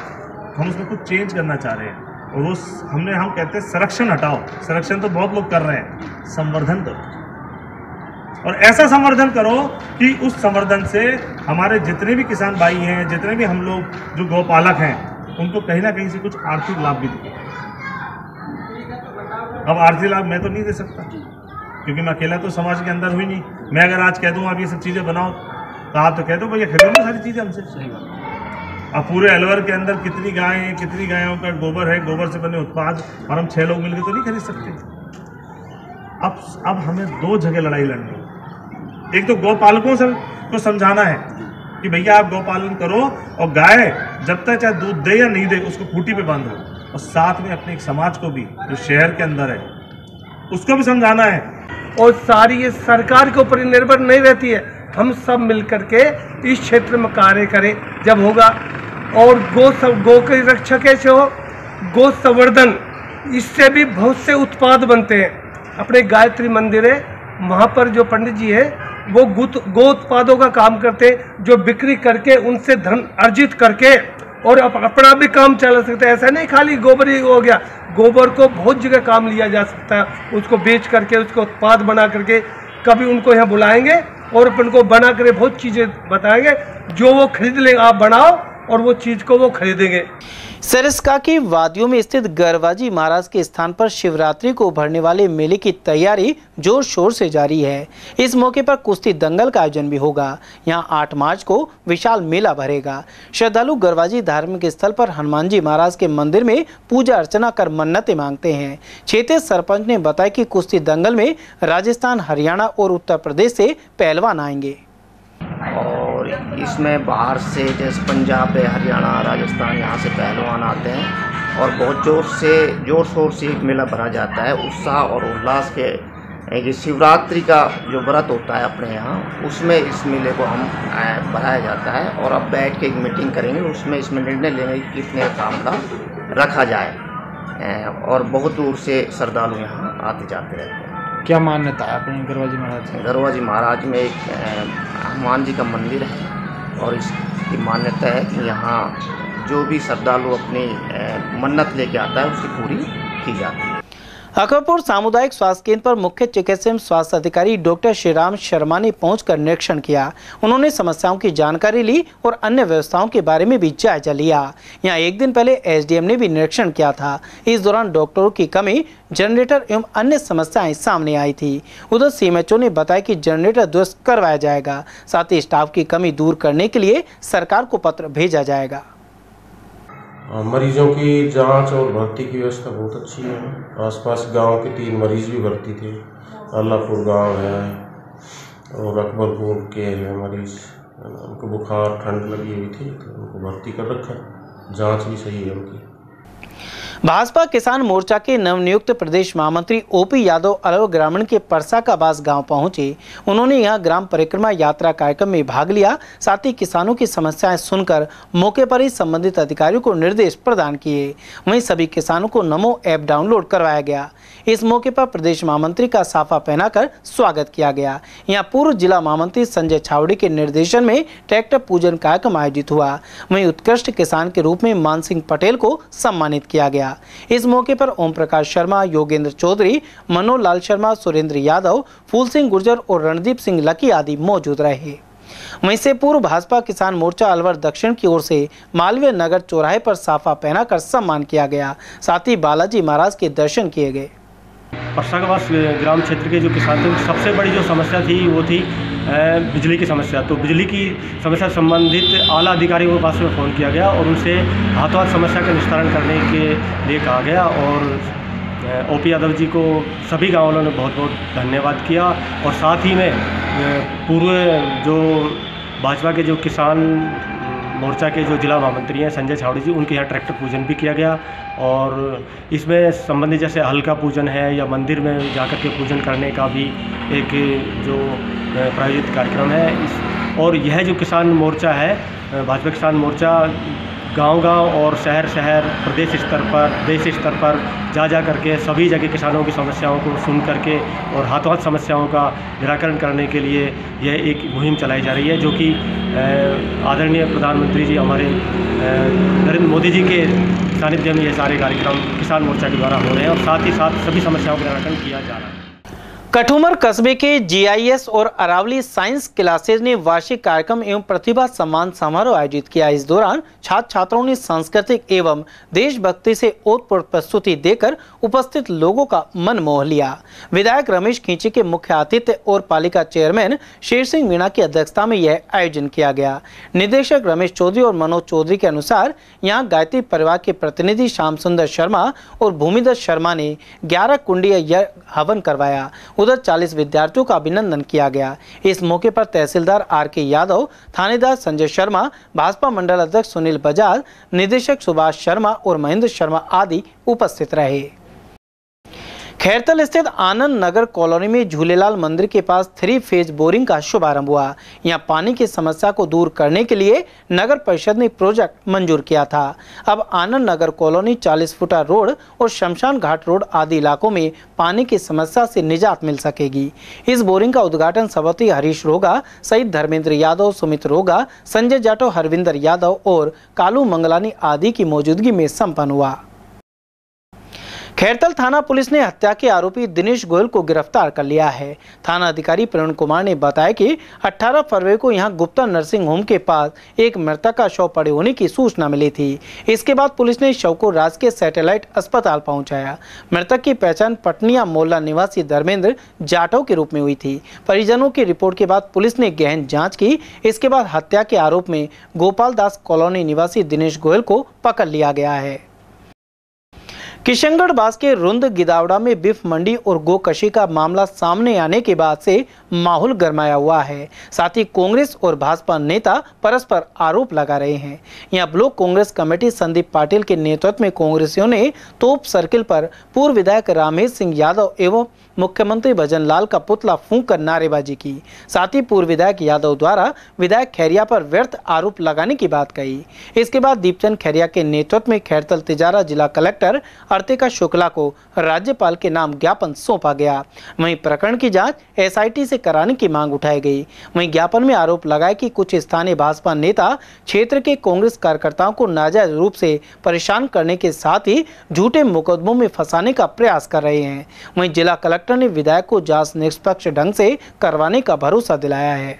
हम उसमें कुछ चेंज करना चाह रहे हैं। और उस हम कहते हैं संरक्षण हटाओ, संरक्षण तो बहुत लोग कर रहे हैं, संवर्धन करो। और ऐसा संवर्धन करो कि उस संवर्धन से हमारे जितने भी किसान भाई हैं, जितने भी हम लोग जो गौपालक हैं, उनको कहीं ना कहीं से कुछ आर्थिक लाभ भी दिखे। अब आर्थिक लाभ मैं तो नहीं दे सकता, क्योंकि मैं अकेला तो समाज के अंदर हुई नहीं। मैं अगर आज कह दूँ आप ये सब चीज़ें बनाओ, तो आप तो कह दो भैया खरीदो सारी चीज़ें हमसे। सही बात। अब पूरे अलवर के अंदर कितनी गाय हैं, कितनी गायों का गोबर है, गोबर से बने उत्पाद, और हम 6 लोग मिलकर तो नहीं खरीद सकते। अब हमें 2 जगह लड़ाई लड़नी। एक तो गौपालकों से को समझाना है कि भैया आप गौपालन करो, और गाय जब तक चाहे दूध दे या नहीं दे उसको खूंटी पे बांधो। और साथ में अपने एक समाज को भी, जो शहर के अंदर है, उसको भी समझाना है। और सारी ये सरकार के ऊपर निर्भर नहीं रहती है, हम सब मिलकर के इस क्षेत्र में कार्य करें जब होगा। और गो की रक्षा कैसे हो, गो संवर्धन, इससे भी बहुत से उत्पाद बनते हैं। अपने गायत्री मंदिर है, वहाँ पर जो पंडित जी है वो गो उत्पादों का काम करते हैं, जो बिक्री करके उनसे धन अर्जित करके और अपना भी काम चला सकते हैं। ऐसा नहीं खाली गोबर ही हो गया, गोबर को बहुत जगह काम लिया जा सकता है। उसको बेच करके, उसको उत्पाद बना करके, कभी उनको यहाँ बुलाएंगे और अपन को बना कर बहुत चीज़ें बताएंगे, जो वो खरीद लेंगे। आप बनाओ और वो चीज़ को वो खरीदेंगे। सरिस्का की वादियों में स्थित गरवाजी महाराज के स्थान पर शिवरात्रि को भरने वाले मेले की तैयारी जोर शोर से जारी है। इस मौके पर कुश्ती दंगल का आयोजन भी होगा। यहां 8 मार्च को विशाल मेला भरेगा। श्रद्धालु गरवाजी धार्मिक स्थल पर हनुमान जी महाराज के मंदिर में पूजा अर्चना कर मन्नतें मांगते हैं। क्षेत्रीय सरपंच ने बताया कि कुश्ती दंगल में राजस्थान, हरियाणा और उत्तर प्रदेश से पहलवान आएंगे। और इसमें बाहर से जैसे पंजाब, हरियाणा, राजस्थान, यहाँ से पहलवान आते हैं और बहुत जोर शोर से एक मेला भरा जाता है। उत्साह और उल्लास के ये शिवरात्रि का जो व्रत होता है अपने यहाँ, उसमें इस मेले को हम बढ़ाया जाता है। और अब बैठ के एक मीटिंग करेंगे, उसमें इसमें निर्णय लेंगे कि कितने कामला रखा जाए। और बहुत दूर से श्रद्धालु यहाँ आते जाते रहते हैं। क्या मान्यता है अपने गरवाजी महाराज? गरवाजी महाराज में एक हनुमान जी का मंदिर है और इसकी मान्यता है कि यहाँ जो भी श्रद्धालु अपनी मन्नत लेके आता है उसकी पूरी की जाती है। अकबरपुर सामुदायिक स्वास्थ्य केंद्र पर मुख्य चिकित्सा एवं स्वास्थ्य अधिकारी डॉक्टर श्रीराम शर्मा ने पहुंचकर निरीक्षण किया। उन्होंने समस्याओं की जानकारी ली और अन्य व्यवस्थाओं के बारे में भी जायजा लिया। यहां एक दिन पहले एसडीएम ने भी निरीक्षण किया था। इस दौरान डॉक्टरों की कमी, जनरेटर एवं अन्य समस्याएं सामने आई थी। उधर सीएमएचओ ने बताया कि जनरेटर दुरुस्त करवाया जाएगा। साथ ही स्टाफ की कमी दूर करने के लिए सरकार को पत्र भेजा जाएगा। मरीजों की जांच और भर्ती की व्यवस्था बहुत अच्छी है। आसपास गांव के 3 मरीज भी भर्ती थे। अल्लाहपुर गांव है और अकबरपुर के है मरीज, उनको बुखार ठंड लगी हुई थी तो उनको भर्ती कर रखा। जांच भी सही है उनकी। भाजपा किसान मोर्चा के नवनियुक्त प्रदेश महामंत्री ओपी यादव अलवर ग्रामीण के परसा का बास गांव पहुंचे। उन्होंने यहां ग्राम परिक्रमा यात्रा कार्यक्रम में भाग लिया। साथ ही किसानों की समस्याएं सुनकर मौके पर ही संबंधित अधिकारियों को निर्देश प्रदान किए। वहीं सभी किसानों को नमो ऐप डाउनलोड करवाया गया। इस मौके पर प्रदेश महामंत्री का साफा पहनाकर स्वागत किया गया। यहाँ पूर्व जिला महामंत्री संजय छावड़ी के निर्देशन में ट्रैक्टर पूजन कार्यक्रम आयोजित हुआ। वहीं उत्कृष्ट किसान के रूप में मान सिंह पटेल को सम्मानित किया गया। इस मौके पर ओम प्रकाश शर्मा, योगेंद्र चौधरी, मनोज लाल शर्मा, सुरेंद्र यादव, फूल सिंह गुर्जर और रणदीप सिंह लकी आदि मौजूद रहे। वहीं से पूर्व भाजपा किसान मोर्चा अलवर दक्षिण की ओर से मालवीय नगर चौराहे पर साफा पहनाकर सम्मान किया गया। साथ ही बालाजी महाराज के दर्शन किए गए। परसागवास ग्राम क्षेत्र के जो किसान थे, सबसे बड़ी जो समस्या थी वो थी बिजली की समस्या। तो बिजली की समस्या संबंधित आला अधिकारियों के पास में फ़ोन किया गया और उनसे हाथों हाथ समस्या का निस्तारण करने के लिए कहा गया। और ओपी यादव जी को सभी गाँव वालों ने बहुत बहुत धन्यवाद किया। और साथ ही में पूर्व जो भाजपा के जो किसान मोर्चा के जो जिला महामंत्री हैं संजय छावड़ी जी, उनके यहाँ ट्रैक्टर पूजन भी किया गया। और इसमें संबंधित जैसे हल्का पूजन है या मंदिर में जाकर के पूजन करने का भी एक जो प्रायोजित कार्यक्रम है। और यह जो किसान मोर्चा है, भाजपा किसान मोर्चा गांव-गांव और शहर-शहर, प्रदेश स्तर पर, देश स्तर पर जा करके सभी जगह किसानों की समस्याओं को सुन करके और हाथों हाथ समस्याओं का निराकरण करने के लिए यह एक मुहिम चलाई जा रही है, जो कि आदरणीय प्रधानमंत्री जी हमारे नरेंद्र मोदी जी के सानिध्य में ये सारे कार्यक्रम किसान मोर्चा के द्वारा हो रहे हैं। और साथ ही साथ सभी समस्याओं का निराकरण किया जा रहा है। कठूमर कस्बे के जीआईएस और अरावली साइंस क्लासेज ने वार्षिक कार्यक्रम एवं प्रतिभा सम्मान समारोह आयोजित किया। इस दौरान छात्र छात्राओं ने सांस्कृतिक एवं देशभक्ति से ओतप्रोत प्रस्तुति देकर उपस्थित लोगों का मन मोह लिया। विधायक रमेश खींची के मुख्य आतिथ्य और पालिका चेयरमैन शेर सिंह मीणा की अध्यक्षता में यह आयोजन किया गया। निदेशक रमेश चौधरी और मनोज चौधरी के अनुसार यहाँ गायत्री परिवार के प्रतिनिधि श्याम सुंदर शर्मा और भूमिदत्त शर्मा ने 11 कुंडीय हवन करवाया। उधर 40 विद्यार्थियों का अभिनंदन किया गया। इस मौके पर तहसीलदार आर.के. यादव, थानेदार संजय शर्मा, भाजपा मंडल अध्यक्ष सुनील बजाज, निदेशक सुभाष शर्मा और महेंद्र शर्मा आदि उपस्थित रहे। खैरतल स्थित आनंद नगर कॉलोनी में झूलेलाल मंदिर के पास 3 फेज बोरिंग का शुभारंभ हुआ। यहां पानी की समस्या को दूर करने के लिए नगर परिषद ने प्रोजेक्ट मंजूर किया था। अब आनंद नगर कॉलोनी 40 फुटा रोड और शमशान घाट रोड आदि इलाकों में पानी की समस्या से निजात मिल सकेगी। इस बोरिंग का उद्घाटन सभापति हरीश रोगा सहित धर्मेंद्र यादव, सुमित रोगा, संजय जाटव, हरविंदर यादव और कालू मंगलानी आदि की मौजूदगी में संपन्न हुआ। खैरतल थाना पुलिस ने हत्या के आरोपी दिनेश गोयल को गिरफ्तार कर लिया है। थाना अधिकारी प्रवीण कुमार ने बताया कि 18 फरवरी को यहां गुप्ता नर्सिंग होम के पास एक मृतक का शव पड़े होने की सूचना मिली थी। इसके बाद पुलिस ने शव को राजकीय सैटेलाइट अस्पताल पहुंचाया। मृतक की पहचान पटनिया मोहल्ला निवासी धर्मेंद्र जाटव के रूप में हुई थी। परिजनों की रिपोर्ट के बाद पुलिस ने गहन जाँच की। इसके बाद हत्या के आरोप में गोपाल दास कॉलोनी निवासी दिनेश गोयल को पकड़ लिया गया है। किशनगढ़ बास के रुंद गिदावड़ा में बीफ मंडी और गोकशी का मामला सामने आने के बाद से माहौल गरमाया हुआ है। साथ ही कांग्रेस और भाजपा नेता परस्पर आरोप लगा रहे हैं। यहां ब्लॉक कांग्रेस कमेटी संदीप पाटिल के नेतृत्व में कांग्रेसियों ने तोप सर्किल पर पूर्व विधायक रामेश सिंह यादव एवं मुख्यमंत्री भजन लाल का पुतला फूंक कर नारेबाजी की। साथ ही पूर्व विधायक यादव द्वारा विधायक खैरिया पर व्यर्थ आरोप लगाने की बात कही। इसके बाद दीपचंद खैरिया के नेतृत्व में खैरतल तिजारा जिला कलेक्टर अर्तिका शुक्ला को राज्यपाल के नाम ज्ञापन सौंपा गया। वहीं प्रकरण की जांच एसआईटी से कराने की मांग उठाई गई। वहीं ज्ञापन में आरोप लगाया कि कुछ स्थानीय भाजपा नेता क्षेत्र के कांग्रेस कार्यकर्ताओं को नाजायज रूप से परेशान करने के साथ ही झूठे मुकदमों में फंसाने का प्रयास कर रहे हैं। वहीं जिला कलेक्टर ने विधायक को जांच निष्पक्ष ढंग से करवाने का भरोसा दिलाया है।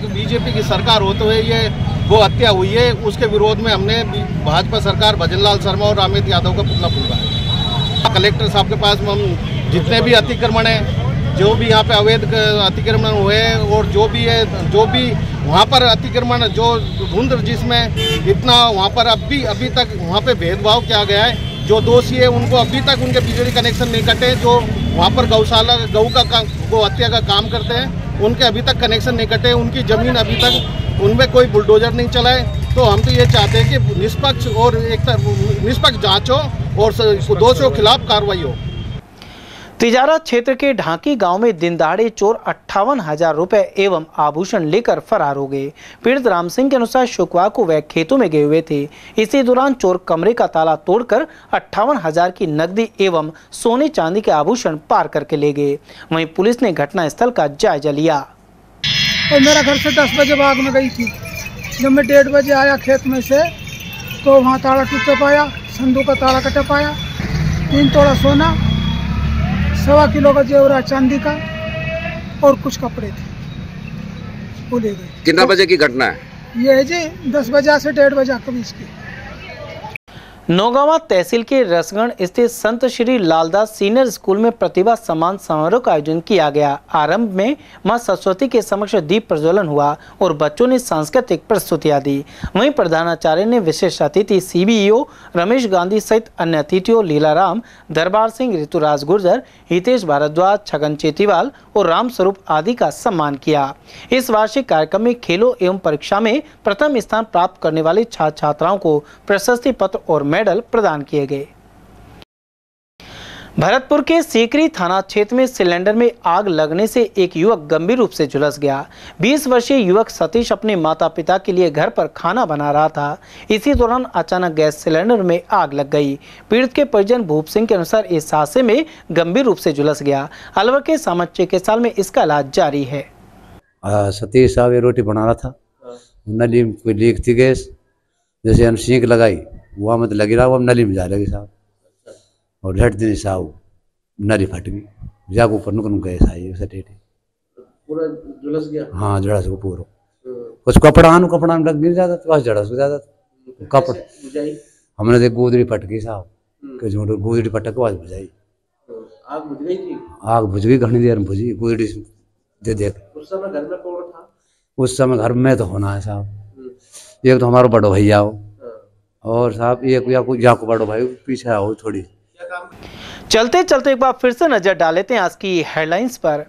बीजेपी की सरकार होते हुए ये गो हत्या हुई है, उसके विरोध में हमने भाजपा सरकार भजन लाल शर्मा और रामेश यादव का पुतला फूंका है। कलेक्टर साहब के पास हम जितने भी अतिक्रमण है, जो भी यहाँ पे अवैध अतिक्रमण हुए और जो भी वहाँ पर अतिक्रमण जो धुंध जिसमें इतना वहाँ पर अभी तक वहाँ पे भेदभाव किया गया है। जो दोषी है उनको अभी तक उनके बिजली कनेक्शन नहीं कटे। जो वहाँ पर गौशाला गऊ का गौ हत्या का काम करते हैं उनके अभी तक कनेक्शन नहीं कटे। उनकी ज़मीन अभी तक उनमें कोई बुलडोजर नहीं चला है। तो हम तो ये चाहते हैं कि निष्पक्ष और निष्पक्ष जांच हो और दोषियों के खिलाफ कार्रवाई हो। तिजारा क्षेत्र के ढाकी गांव में दिन दहाड़े चोर 58,000 रुपए एवं आभूषण लेकर फरार हो गए। पीड़ित राम सिंह के अनुसार शुक्रवार को वह खेतों में गए हुए थे। इसी दौरान चोर कमरे का ताला तोड़कर 58,000 की नकदी एवं सोने चांदी के आभूषण पार करके ले गए। वहीं पुलिस ने घटनास्थल का जायजा लिया। और मेरा घर से 10 बजे बाग में गई थी। जब मैं 1:30 बजे आया खेत में से तो वहाँ ताला टूट पाया, संदूक का ताला कटा पाया, 3 तोला सोना, 1.25 किलो का जेवरात चांदी का और कुछ कपड़े थे, वो ले गए। कितना बजे की घटना है? ये है जी 10 बजे से 1:30 बजे के बीच की। नौगांवा तहसील के रसगढ़ स्थित संत श्री लालदास सीनियर स्कूल में प्रतिभा सम्मान समारोह का आयोजन किया गया। आरंभ में मां सरस्वती के समक्ष दीप प्रज्वलन हुआ और बच्चों ने सांस्कृतिक प्रस्तुतियां दी। वहीं प्रधानाचार्य ने विशेष अतिथि सीबीईओ रमेश गांधी सहित अन्य अतिथियों लीलाराम, दरबार सिंह, ऋतुराज गुर्जर, हितेश भारद्वाज, छगन चेतीवाल और राम स्वरूप आदि का सम्मान किया। इस वार्षिक कार्यक्रम में खेलों एवं परीक्षा में प्रथम स्थान प्राप्त करने वाले छात्र छात्राओं को प्रशस्ति पत्र और मेडल प्रदान किए गए। भरतपुर के सीकरी थाना क्षेत्र में सिलेंडर में आग लगने से एक युवक गंभीर रूप से झुलस गया। 20 वर्षीय युवक सतीश अपने माता पिता के लिए घर पर खाना बना रहा था। इसी दौरान अचानक गैस सिलेंडर में आग लग गई। पीड़ित के परिजन भूप सिंह के अनुसार इस हादसे में गंभीर रूप से झुलस गया। अलवर के सामान्य चिकित्सालय में इसका इलाज जारी है। सतीश साहब ये रोटी बना रहा था, नली में कोई लीक थी गैस, जैसे हम सीख लगाई वहाँ में तो लगी रहा, वो नली में जा रही साहब, और झट दिन साहब नली फट गई, जाग ऊपर नुकन गैस आई पूरा झुलस गया। हाँ झड़स को पूरा, कुछ कपड़ा में लग नहीं जाता, तो झड़स हो जाता कपड़ा। हमने देख गोदड़ी फट गई साहब, गोदड़ी फटक आवाज बुझाई, आग बुझ गई थी। आग बुझ गई, घनी देर में बुझी गोदड़ी दे देख। उस समय घर में कौन था? उस समय घर में तो होना है साहब, एक तो हमारा बड़ो भैया हो और साहब एक या को बड़ो भाई पीछे आओ थोड़ी। चलते चलते एक बार फिर से नजर डाल लेते हैं आज की हेडलाइंस पर।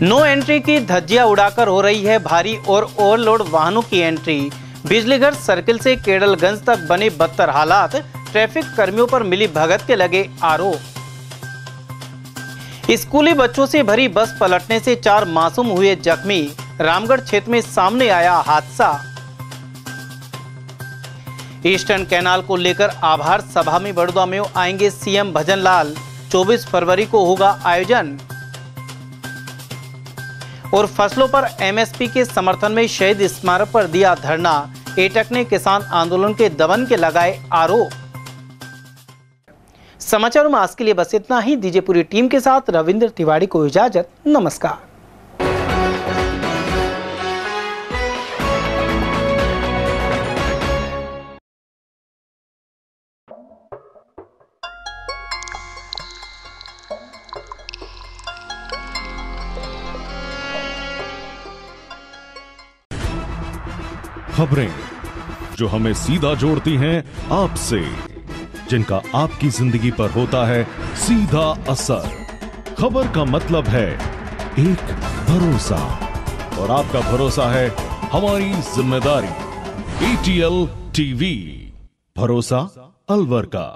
नो एंट्री की धज्जियां उड़ाकर हो रही है भारी और ओवरलोड वाहनों की एंट्री। बिजलीघर सर्किल से केडलगंज तक बने बदतर हालात, ट्रैफिक कर्मियों पर मिली भगत के लगे आरोप। स्कूली बच्चों से भरी बस पलटने से 4 मासूम हुए जख्मी। रामगढ़ क्षेत्र में सामने आया हादसा। ईस्टर्न कैनाल को लेकर आभार सभा में बड़ौदा में आएंगे सीएम भजनलाल। 24 फरवरी को होगा आयोजन। और फसलों पर एमएसपी के समर्थन में शहीद स्मारक पर दिया धरना। एटक ने किसान आंदोलन के दमन के लगाए आरोप। समाचारों में आज के लिए बस इतना ही। दीजिए पूरी टीम के साथ रविंद्र तिवारी को इजाजत। नमस्कार। खबरें जो हमें सीधा जोड़ती हैं आपसे, जिनका आपकी जिंदगी पर होता है सीधा असर। खबर का मतलब है एक भरोसा, और आपका भरोसा है हमारी जिम्मेदारी। ATL TV, भरोसा अलवर का।